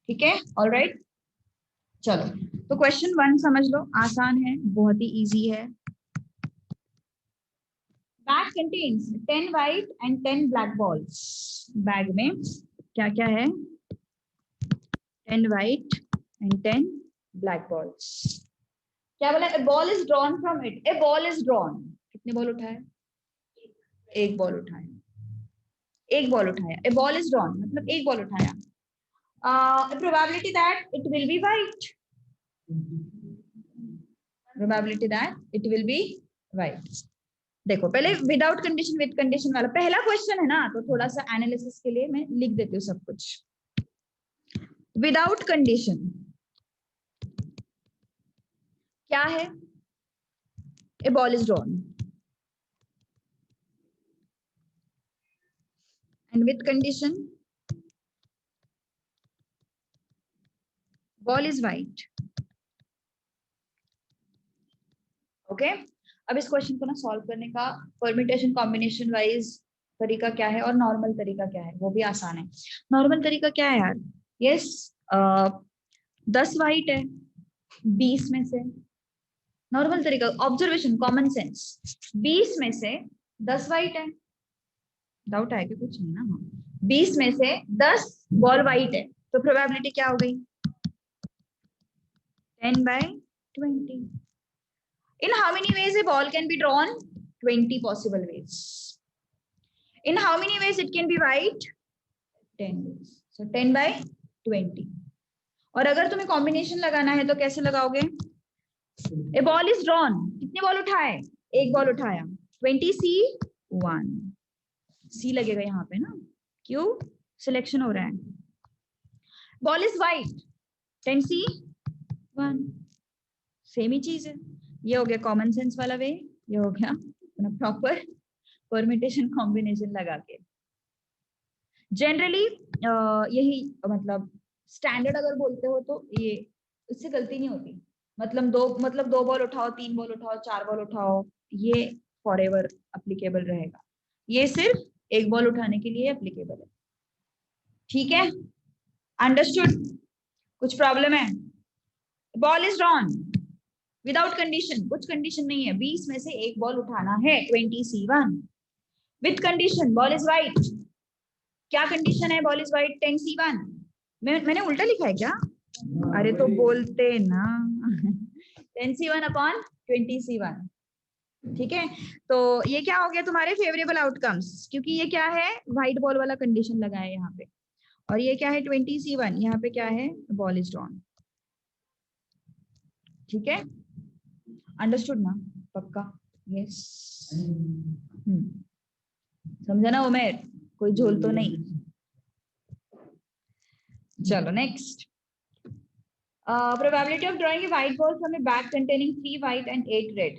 ठीक है, ऑलराइट. चलो, तो क्वेश्चन 1 समझ लो, आसान है, बहुत ही इजी है. Bag contains 10 white and 10 black balls. Bag में क्या क्या है, 10 व्हाइट एंड 10 ब्लैक बॉल्स. क्या बोला, a ball is drawn from it. A ball is drawn, कितने बॉल उठाए, एक बॉल उठाया, एक बॉल उठाया. ए बॉल इज ड्रॉन मतलब एक बॉल उठाया. Probability that it will be white, probability that it will be white. देखो पहले विदाउट कंडीशन विद कंडीशन वाला पहला क्वेश्चन है ना, तो थोड़ा सा एनालिसिस के लिए मैं लिख देती हूँ सब कुछ। विदाउट कंडीशन क्या है? A ball is drawn and with condition ball is white. Okay, अब इस क्वेश्चन को ना सॉल्व करने का परम्यूटेशन कॉम्बिनेशन वाइज तरीका क्या है और नॉर्मल तरीका क्या है, वो भी आसान है। नॉर्मल तरीका क्या है यार? यस, 10 वाइट है 20 में से। नॉर्मल तरीका, ऑब्जर्वेशन, कॉमन सेंस, 20 में से 10 वाइट है। डाउट है कि कुछ नहीं ना? 20 में से 10 बॉल वाइट है, तो प्रोबेबिलिटी क्या हो गई? 10/20। In how many ways a ball can be drawn? 20 possible ways. In how many ways it can be white? 10 ways. So 10/20. और अगर तुम्हें कॉम्बिनेशन लगाना है तो कैसे लगाओगे? A ball is drawn. कितने बॉल उठाए? एक बॉल उठाया। 20C1. C लगेगा यहाँ पे ना, क्यों? सिलेक्शन हो रहा है। Ball is white, 10C1. Same ही चीज है। ये हो गया कॉमन सेंस वाला वे, ये हो गया अपना प्रॉपर परम्यूटेशन कॉम्बिनेशन लगा के। जनरली यही मतलब स्टैंडर्ड अगर बोलते हो तो ये इससे गलती नहीं होती। मतलब दो बॉल उठाओ, 3 बॉल उठाओ, 4 बॉल उठाओ, ये फॉरएवर एप्लीकेबल रहेगा। ये सिर्फ एक बॉल उठाने के लिए एप्लीकेबल है। ठीक है, अंडरस्टूड? कुछ प्रॉब्लम है? Ball is drawn without condition, कुछ कंडीशन नहीं है, 20 में से एक बॉल उठाना है, 20C1। With condition ball is white, क्या कंडीशन है? Ball is white, 10C1। मैंने उल्टा लिखा है क्या? अरे तो बोलते ना 10C1/20C1। ठीक है, तो ये क्या हो गया तुम्हारे फेवरेबल आउटकम्स, क्योंकि ये क्या है? व्हाइट बॉल वाला कंडीशन लगा है यहाँ पे, और ये क्या है? 20C1। यहाँ पे क्या है? Ball is drawn. ठीक है, अंडरस्टूड ना? पक्का? यस। समझा ना उमेर? कोई झोल तो नहीं? चलो next. Probability of drawing a white ball from A bag containing 3 white and 8 red.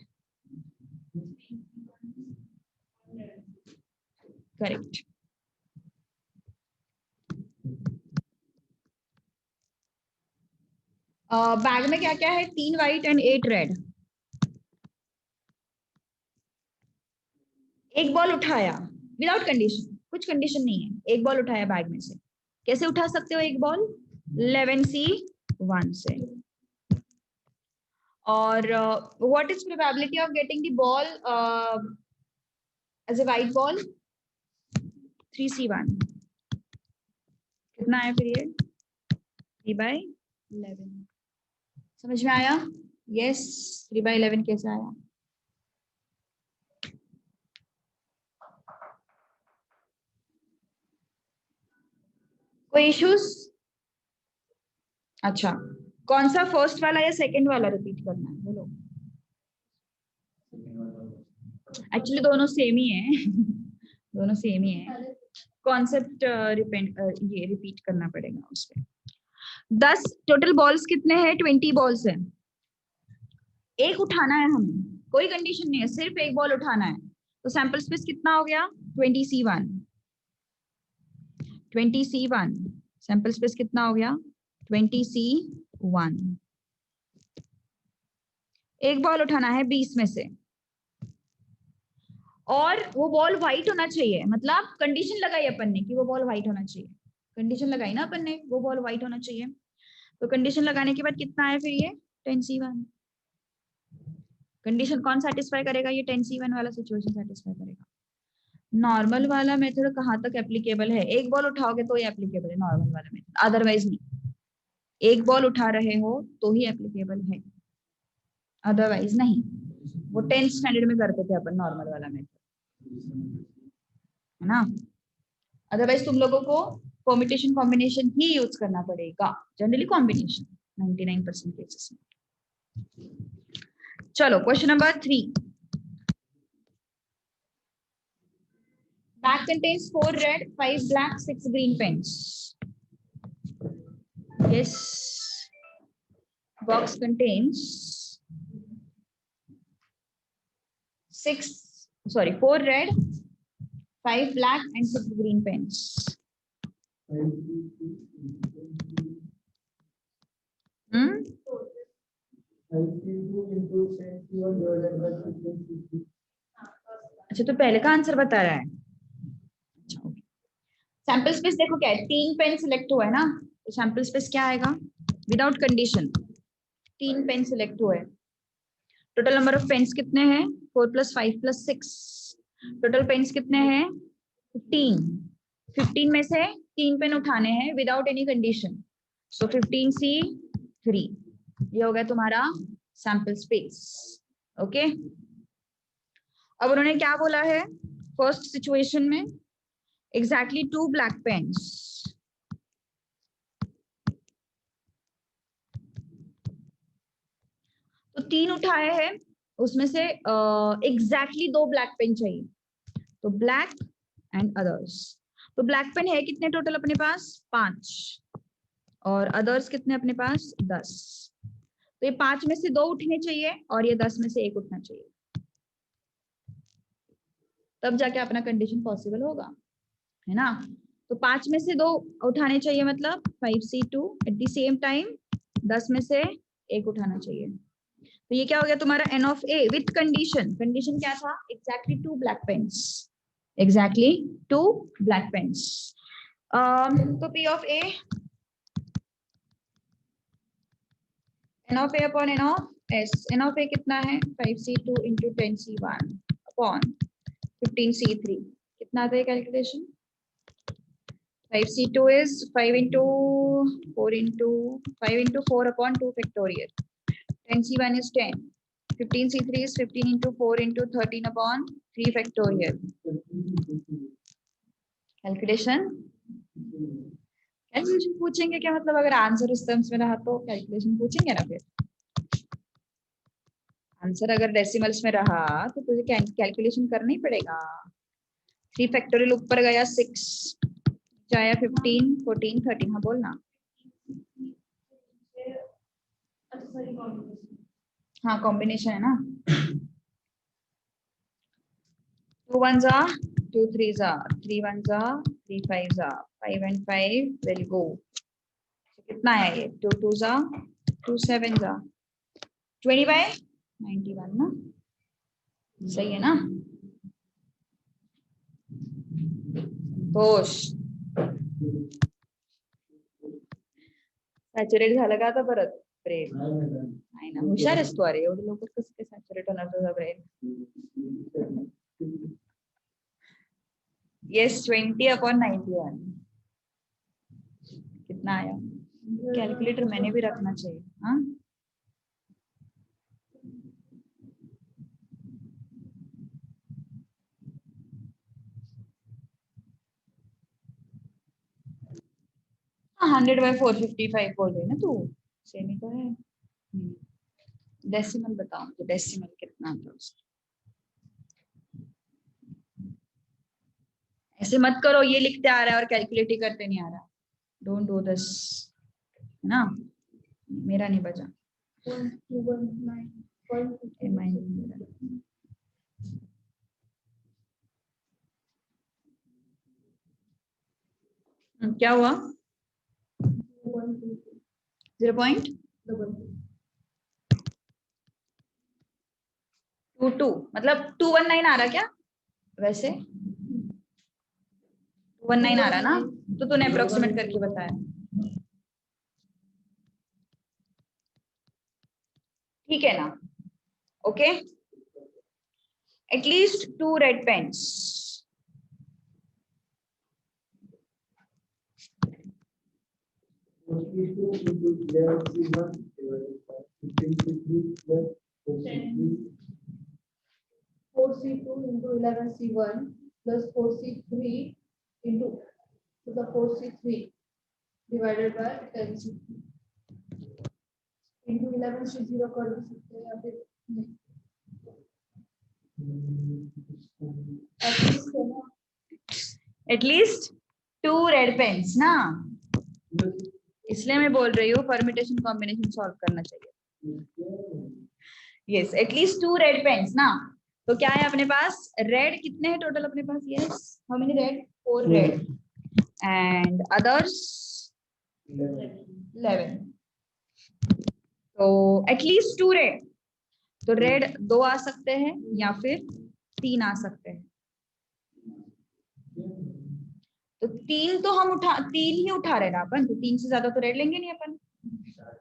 Correct. Bag में क्या क्या है? 3 white and 8 red. एक बॉल उठाया विदाउट कंडीशन, कुछ कंडीशन नहीं है, एक बॉल उठाया बैग में से। कैसे उठा सकते हो एक बॉल? 11C1 से। और what is probability of getting the ball as a white ball? 3C1। कितना है फिर ये? 3/11। समझ में आया? यस, 3/11 कैसे आया? कोई इश्यूज? अच्छा, कौन सा, फर्स्ट वाला या सेकंड वाला रिपीट करना है? बोलो। एक्चुअली दोनों सेम ही है दोनों सेम ही है, कॉन्सेप्ट ये रिपीट करना पड़ेगा उसमें। 10 टोटल बॉल्स कितने हैं? 20 बॉल्स है, एक उठाना है हमें, कोई कंडीशन नहीं है, सिर्फ एक बॉल उठाना है। तो सैंपल स्पेस कितना हो गया? 20C1। 20C1 सैंपल स्पेस कितना हो गया? 20C1। एक बॉल उठाना है 20 में से, और वो बॉल व्हाइट होना चाहिए। मतलब कंडीशन लगाई अपन ने कि वो बॉल व्हाइट होना चाहिए। कंडीशन लगाई ना अपन ने, वो बॉल व्हाइट होना चाहिए। तो कंडीशन लगाने के बाद कितना है फिर ये? 10C1। कंडीशन कौन सेटिस्फाई करेगा? ये 10C1 वाला सिचुएशन सेटिस्फाई करेगा। नॉर्मल वाला मेथड कहाँ तक एप्लीकेबल है? एक बॉल उठाओगे तो ही एप्लीकेबल है नॉर्मल वाला मेथड, अदरवाइज नहीं। एक बॉल उठा रहे हो तो ही एप्लीकेबल है, अदरवाइज नहीं। वो 10th स्टैंडर्ड में करते थे अपन नॉर्मल वाला मेथड, है ना? अदरवाइज तुम लोगों को परम्यूटेशन कॉम्बिनेशन ही यूज करना पड़ेगा, जनरली कॉम्बिनेशन 99% केसेस में। चलो question number 3। Bag contains 4 red, 5 black, 6 green pens. Yes. Box contains 4 red, 5 black, and 6 green pens. Hmm? अच्छा तो पहले का आंसर बता रहा है. सैंपल स्पेस देखो क्या है, 3 पेन सिलेक्ट हुआ है ना, तो सैंपल स्पेस क्या आएगा विदाउट कंडीशन. 3 पेन सिलेक्ट हुआ है. टोटल नंबर ऑफ पेन्स कितने हैं 4 + 5 + 6. टोटल पेन्स कितने हैं 15. 15 में से 3 पेन उठाने हैं विदाउट एनी कंडीशन. सो 15C3 ये हो गया तुम्हारा सैंपल स्पेस. ओके. अब उन्होंने क्या बोला है फर्स्ट सिचुएशन में, एग्जैक्टली 2 ब्लैक पेन्स. तो 3 उठाए हैं, उसमें से एग्जैक्टली 2 ब्लैक पेन चाहिए. तो ब्लैक एंड अदर्स. तो ब्लैक पेन है कितने टोटल अपने पास 5, और अदर्स कितने अपने पास 10. तो ये 5 में से 2 उठने चाहिए और ये 10 में से 1 उठना चाहिए, तब जाके अपना कंडीशन पॉसिबल होगा, है ना. तो 5 में से 2 उठाने चाहिए, मतलब 5C2. At the same time 10 में से 1 उठाना चाहिए. तो ये क्या हो गया तुम्हारा n of a with condition. Condition क्या था exactly 2 black pens. Exactly 2 black pens. तो p of a n of a upon n of s. n of a कितना है 5C2 into 10C1 upon 15C3. कितना आता है calculation. 5C2 is 5 into 4 into 5 into 4 upon 2 factorial. 10C1 is 10. 15C3 is 15 into 4 into 13 upon 3 factorial. Calculation पूछेंगे क्या, मतलब अगर आंसर उस टर्म्स में रहा तो कैलकुलेशन पूछेंगे ना. फिर आंसर अगर डेसिमल्स में रहा तो तुझे कैलकुलेशन करना ही पड़ेगा. 3 फैक्टोरियल ऊपर गया 6, आया 15, 14, 13. हाँ बोलना. हाँ कॉम्बिनेशन है ना. 2 1s are 2 3s are 3 1s are 3 5s are 5 and 5 will go. कितना है ये 2 2s are 2 7s are 20/91 ना. सही है ना. होश सॅच्युरेट झालं का आता परत ब्रेन. नाही ना हुशार आहेस तू. अरे एवढं लवकर कसं काय सॅच्युरेट होणार तुझा ब्रेन. यस 20/91. कितना आया. कैलकुलेटर मैंने भी रखना चाहिए. हाँ हाँ 100/455 बोल रही है ना तू. सेम ही तो है. डेसिमल बताओ तो डेसिमल कितना था उसका. ऐसे मत करो ये लिखते आ रहा है और कैलकुलेट ही करते नहीं आ रहा. डोंट डू दिस, है ना. मेरा नहीं बचा. क्या हुआ 0.22 मतलब 219 आ रहा क्या वैसे. 219 आ रहा ना, तो तूने अप्रोक्सीमेट करके बताया. ठीक है ना. Okay. At least 2 red pens. Four C2 into 11C1 plus 4C3 into the 4C3 divided by 10C3 into 11C0 कर भी सकते हैं या फिर नहीं. At least है ना एटलीस्ट 2 रेड पेन्स ना, इसलिए मैं बोल रही हूँ परम्यूटेशन कॉम्बिनेशन सॉल्व करना चाहिए। यस, एटलीस्ट 2 रेड पेन्स ना। तो क्या है अपने पास, रेड कितने हैं टोटल अपने पास? Yes, how many red? 4 red and others 11। तो एटलीस्ट 2 रेड, तो रेड 2 आ सकते हैं या फिर 3 आ सकते हैं। तो 3 तो हम 3 ही उठा रहे ना अपन, तो 3 से ज्यादा तो रेड लेंगे नहीं अपन,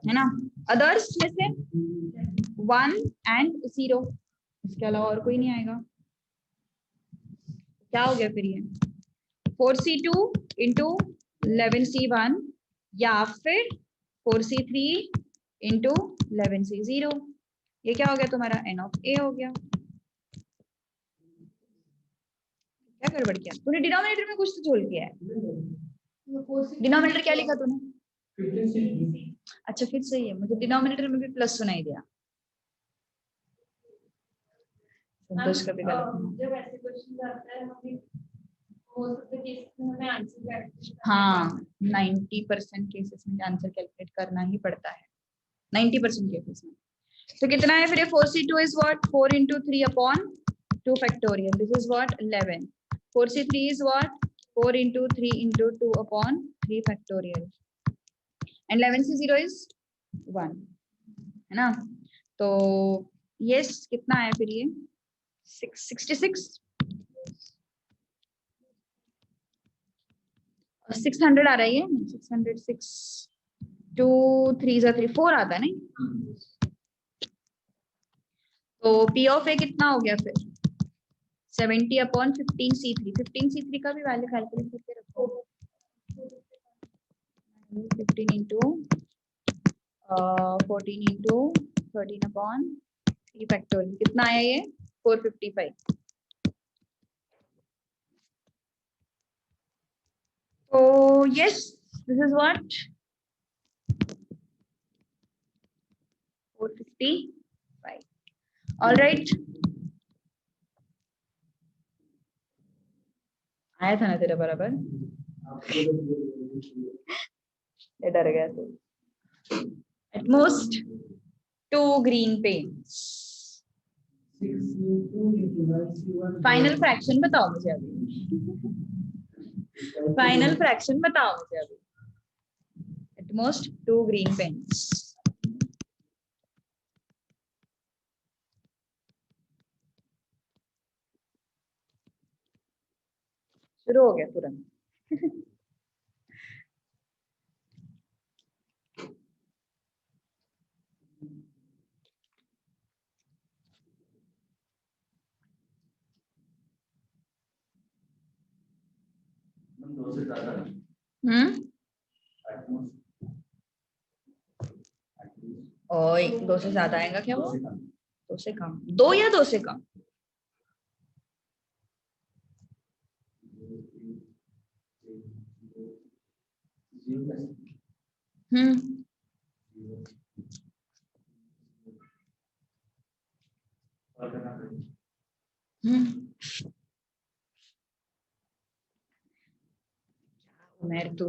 है ना। अदर्स में से 1 एंड 0, इसके अलावा और कोई नहीं आएगा। क्या हो गया फिर ये 4C2 इंटू 11C1 या फिर 4C3 इंटू 11C0। ये क्या हो गया तुम्हारा n ऑफ a हो गया। क्या गड़बड़ किया तूने? डिनोमिनेटर में कुछ तो छोड़ किया है। डिनोमिनेटर क्या लिखा तूने? अच्छा फिर सही है, मुझे डिनोमिनेटर में भी प्लस सुनाई दिया। संतोष का भी गलत। जब ऐसे क्वेश्चन आता है हमें हो सकता है केसेस में हमें आंसर कैलकुलेट हाँ, 90% केसेस में आंसर कैलकुलेट करना ही पड़ता है, 90% केसेस में। तो कितना है फिर? 4C2 is what? 4 into 3 upon 2 factorial. This is what? 11. 4C3 is what? 4 into 3 into 2 upon 3 factorial. And 11C0 is 1. है ना? तो yes, कितना है फिर ये? 66. 600 आ रहा है ये? 606. 2 3 3 4 आता है नहीं? तो P of A कितना हो गया फिर? 70 अपॉन 15C3. 15C3 का भी वैल्यू कैलकुलेट करके रखो। 15 इंटू 14 इंटू 13 अपॉन 3 फैक्टोरियल कितना आया ये? 455। तो yes, this is what 455। Alright, आया था ना तेरा बराबर? डर गया तो। At most 2 green panes. Final fraction बताओ मुझे अभी। फाइनल फ्रैक्शन बताओ मुझे अभी। At most 2 green panes. शुरू हो गया तुरंत। और 2 से ज्यादा आएगा क्या वो? 2 से कम? 2 या 2 से कम? उमेर तो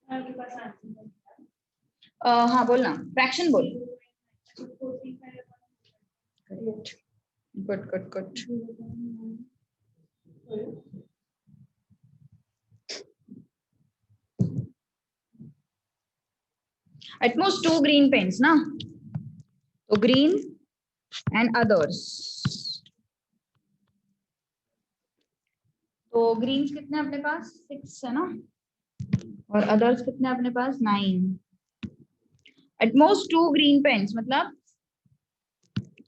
आपके पास आंसर हाँ बोलना, फ्रैक्शन बोल। Good good good. At most 2 green pens ना, तो green and others। तो ग्रीन्स कितने अपने पास? 6 है ना, और अदर्स कितने अपने पास? 9। At most 2 green pens मतलब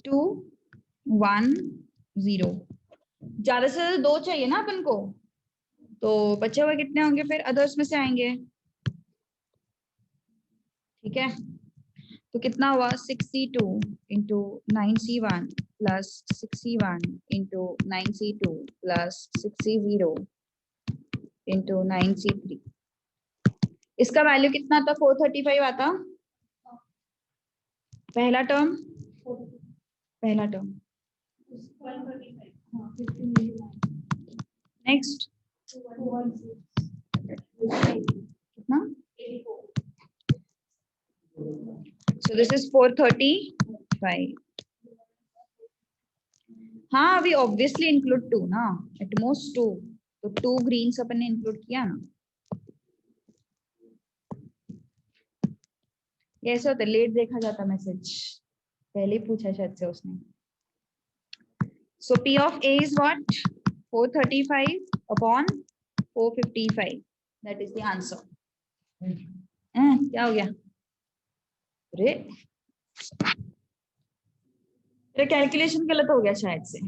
2 1 0। ज्यादा से ज्यादा 2 चाहिए ना अपन को, तो बचे हुए कितने होंगे फिर? अदर्स में से आएंगे, ठीक है। तो कितना हुआ? 6C2 into 9C1 plus 6C1 into 9C2 plus 6C0 into 9C3। इसका वैल्यू कितना आता? 435 आता पहला टर्म, पहला टर्म। 135 नेक्स्ट 216 कितना? 84 सो दिस इज 435। हाँ अभी ऑब्वियसली इंक्लूड 2 ना, एट मोस्ट 2, तो 2 ग्रीन्स अपन ने इंक्लूड किया ना। ये ऐसा होता है, लेट देखा जाता मैसेज, पहले ही पूछा शायद से उसने। सो P of A is what? 435 upon 455, that is the answer. क्या हो गया? अरे तेरा कैलकुलेशन गलत हो गया शायद से,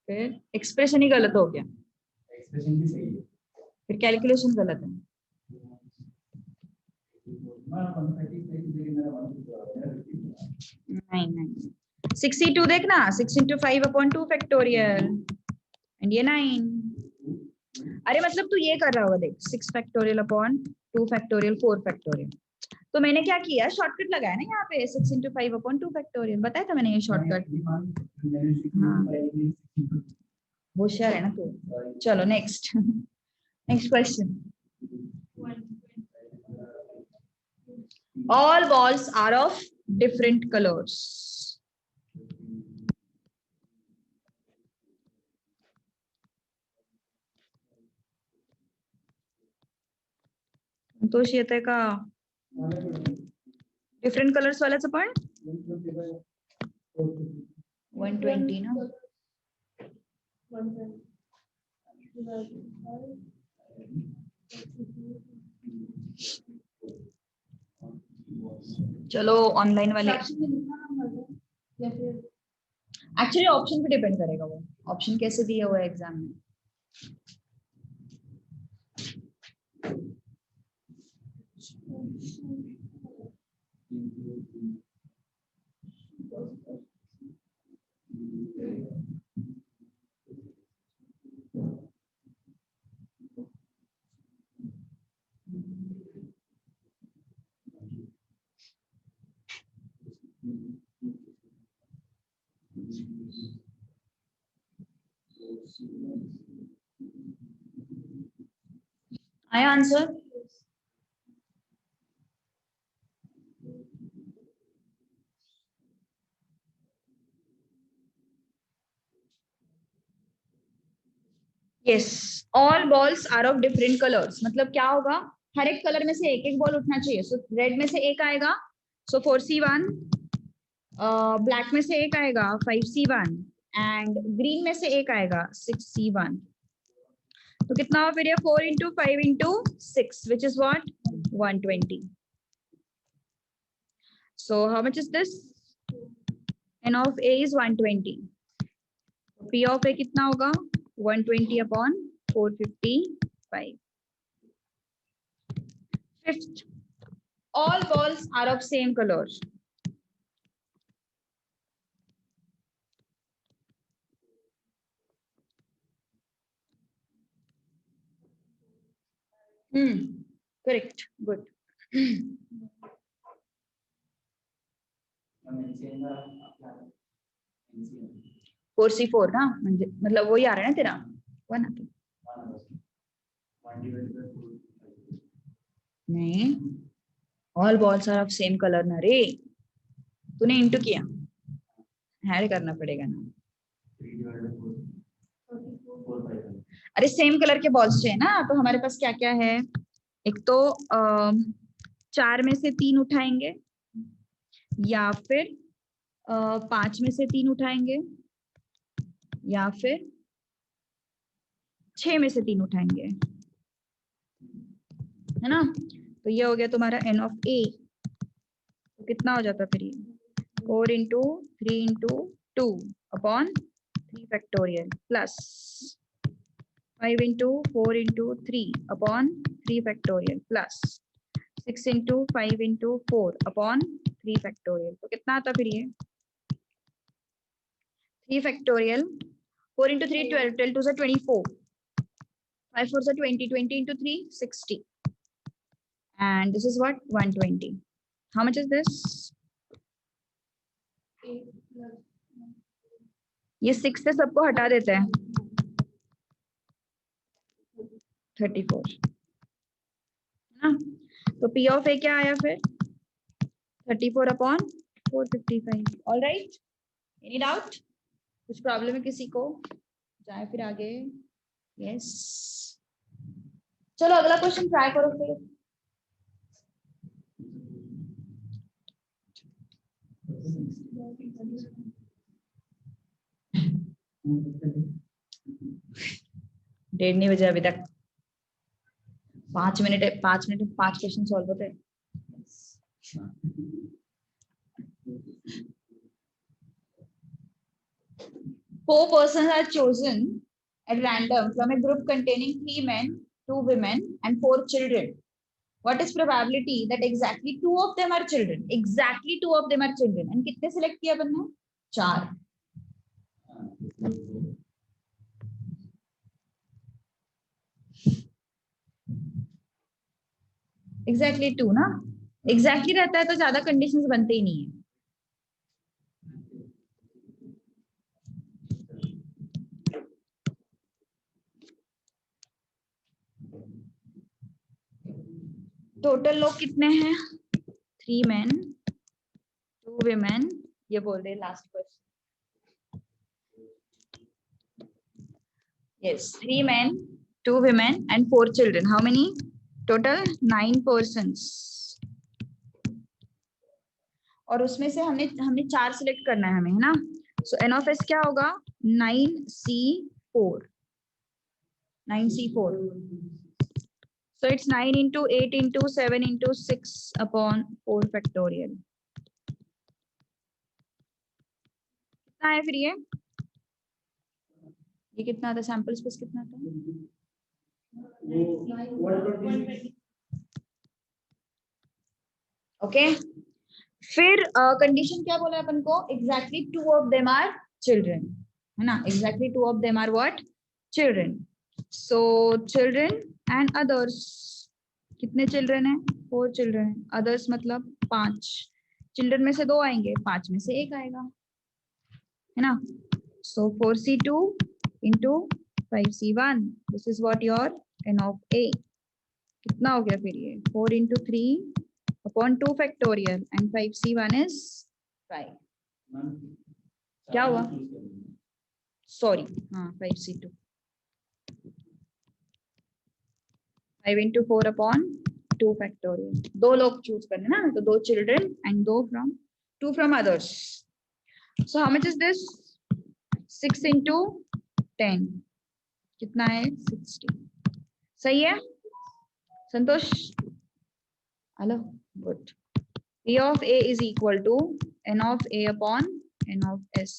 फिर एक्सप्रेशन ही गलत हो गया, एक्सप्रेशन भी सही है। फिर कैलकुलेशन गलत है। नहीं नहीं 62 देखना, 6 into 5 upon 2 factorial and ये 9। अरे मतलब तू ये कर रहा होगा देख, 6 factorial upon 2 factorial 4 factorial। तो मैंने क्या किया, शॉर्टकट लगाया ना यहाँ पे, 6 into 5 upon 2 factorial, बताया था मैंने ये शॉर्टकट। होशियार है ना तू। चलो next, next question. All balls are of different colors. संतोष येते का डिफरेंट कलर्स वाल्याचं पण 120 ना। चलो ऑनलाइन वाले, एक्चुअली ऑप्शन पे डिपेंड करेगा, वो ऑप्शन कैसे दिया हुआ है एग्जाम में। आया answer? Yes, all balls are of different colours, मतलब क्या होगा, हर एक कलर में से एक एक बॉल उठना चाहिए। सो रेड में से एक आएगा, सो 4C1, ब्लैक में से एक आएगा 5C1 एंड ग्रीन में से एक आएगा 6C1। तो कितना हुआ फिर ये 4 into 5 into 6 which is what 120. So how much is this? N of A is 120. P of A कितना होगा 120 upon 455. Fifth, all balls are of same color. Correct, good. 4C4 ना, म्हणजे मतलब वही आ रहा है ना तेरा 1 आता नहीं, all balls are of same colour ना रे, तूने इंटू किया, ऐड करना पड़ेगा ना। अरे सेम कलर के बॉल्स चाहिए ना, तो हमारे पास क्या क्या है, एक तो 4 में से 3 उठाएंगे, या फिर 5 में से 3 उठाएंगे, या फिर 6 में से 3 उठाएंगे, है ना। तो ये हो गया तुम्हारा N of A, तो कितना हो जाता फिर ये 4 into 3 into 2 upon 3 factorial plus 5 into 4 into 3 upon 3 factorial plus 6 into 5 into 4 upon 3 factorial। तो कितना आता फिर ये 3 factorial, 4 into 3 12, 12 2 24, 5 4 20, 20 into 3 60 and this is what 120. How much is this? 8 plus ये 6 से सबको हटा देते हैं 34 ना। तो P of A क्या आया फिर 34 upon 455. All right, any doubt? कुछ प्रॉब्लम है किसी को? जाए फिर आगे. यस, चलो अगला क्वेश्चन ट्राई करो फिर. डेढ़ नहीं बजे अभी तक. 5 मिनट है, 5 मिनट में 5 क्वेश्चन सॉल्व होते हैं. 4 persons are chosen at random from a group containing 3 men, 2 women, and 4 children. What is probability that exactly 2 of them are children? Exactly 2 of them are children. And कितने select किया अपन ने? 4. Exactly 2 ना? Exactly रहता है तो ज्यादा conditions बनते ही नहीं है. टोटल लोग कितने हैं? 3 men, 2 women. ये बोल रहे last question. Yes, 3 men, 2 women, and 4 children. How many? Total 9 persons. और उसमें से हमने 4 सिलेक्ट करना है हमें, है ना? सो n of s क्या होगा? 9c4. 9c4. So it's 9 into 8 into 7 into 6 upon 4 factorial. कितना है फिर ये कितना था? सैंपल स्पेस कितना था? ओके, फिर कंडीशन क्या बोला अपन को? Exactly 2 of them are children, है ना? Exactly 2 of them are what? Children. So children and others. कितने चिल्ड्रन है? 4 चिल्ड्रन है. अदर्स मतलब 5. चिल्ड्रन में से 2 आएंगे, 5 में से 1 आएगा, है ना? सो 4c2 into 5c1. This is what your n of a. कितना हो गया फिर ये? 4 into 3 upon 2 factorial and 5c1 is 5. क्या हुआ? सॉरी, हाँ 5c2. 5 into 4 upon 2 factorial. 2 लोग चूज करने ना, तो 2 children and 2 from others. So how much is this? 6 into 10. कितना है? 60. सही है Santosh? Hello, good. P of A is equal to n of A upon n of S.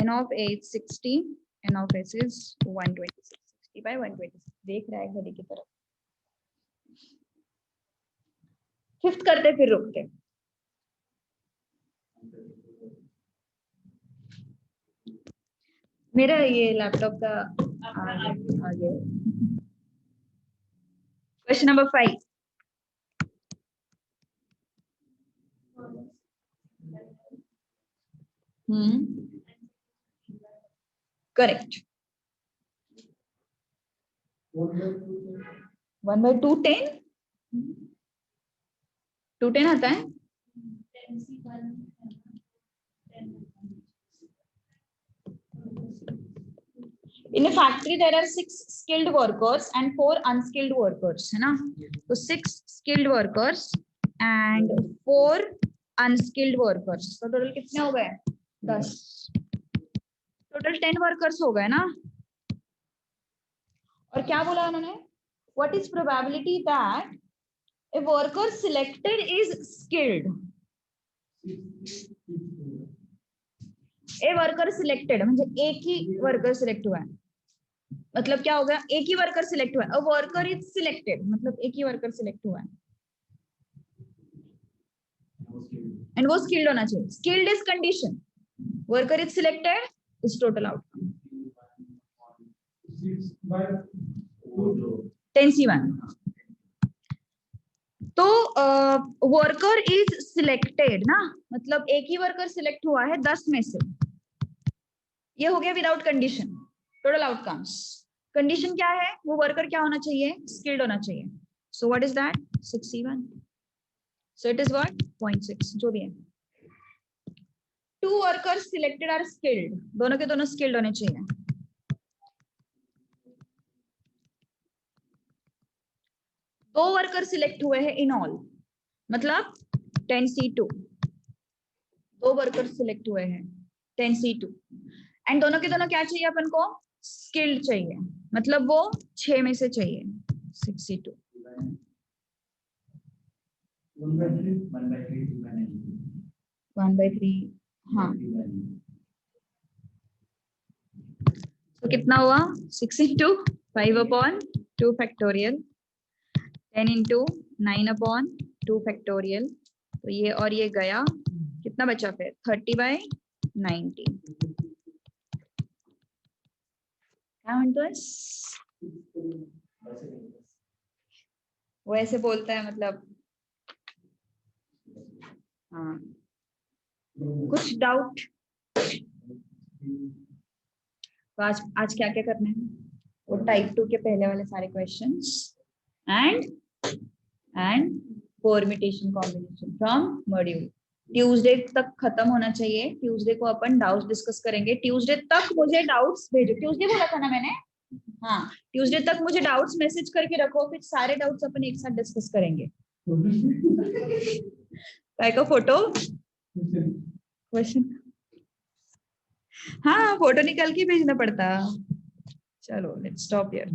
n of A is 60, n of S is 126. 60 by 126. देख रहा है घड़ी की तरफ. फिफ्थ करते फिर रुकते. मेरा ये लैपटॉप का आगे. Question number 5. करेक्ट. 1/2 10. 2 10 आता है. In a factory there are 6 skilled workers and 4 unskilled workers, है ना? तो 6 skilled workers and 4 unskilled workers. तो टोटल कितने हो गए? 10. टोटल 10 वर्कर्स हो गए ना? और क्या बोला उन्होंने? What is probability that a worker selected is skilled? A worker selected म्हणजे एक ही वर्कर सिलेक्ट हुआ है. मतलब क्या हो गया? एक ही वर्कर सिलेक्ट हुआ है. अ वर्कर इज सिलेक्टेड मतलब एक ही वर्कर सिलेक्ट हुआ है एंड वो स्किल्ड होना चाहिए. Skilled is condition, worker is selected is total outcome. 10c1. तो वर्कर इज सिलेक्टेड ना, मतलब एक ही वर्कर सिलेक्ट हुआ है 10 में से, ये हो गया without condition. Total outcomes, condition क्या है, वो वर्कर क्या होना चाहिए, स्किल्ड होना चाहिए। So what is that, 61, so it is what 0.6 जो भी है। 2 वर्कर्स सिलेक्टेड आर स्किल्ड, दोनों के दोनों स्किल्ड होने चाहिए। दो वर्कर सिलेक्ट हुए हैं इन ऑल, मतलब 10C2, 2 वर्कर सिलेक्ट हुए हैं 10C2, एंड दोनों के दोनों क्या चाहिए अपन को, स्किल्ड चाहिए, मतलब वो 6 में से चाहिए 62। 1/3 हाँ, तो कितना हुआ 6 into 5/2 फैक्टोरियल 10 into 9/2 फैक्टोरियल, तो ये और ये गया, कितना बचा फिर 30/90। क्या म्हणतोस, वो ऐसे बोलता है मतलब, हाँ कुछ डाउट। तो आज क्या क्या करना है, वो टाइप 2 के पहले वाले सारे questions and permutation combination from module. Tuesday तक खत्म होना चाहिए, ट्यूसडे को अपन डाउट्स डिस्कस करेंगे। ट्यूसडे तक मुझे डाउट्स भेजो, ट्यूसडे बोला था ना मैंने, हाँ ट्यूसडे तक मुझे डाउट्स मैसेज करके रखो, फिर सारे डाउट्स अपन एक साथ डिस्कस करेंगे। काय का फोटो क्वेश्चन, हाँ फोटो निकाल के भेजना पड़ता। चलो लेट्स स्टॉप हियर।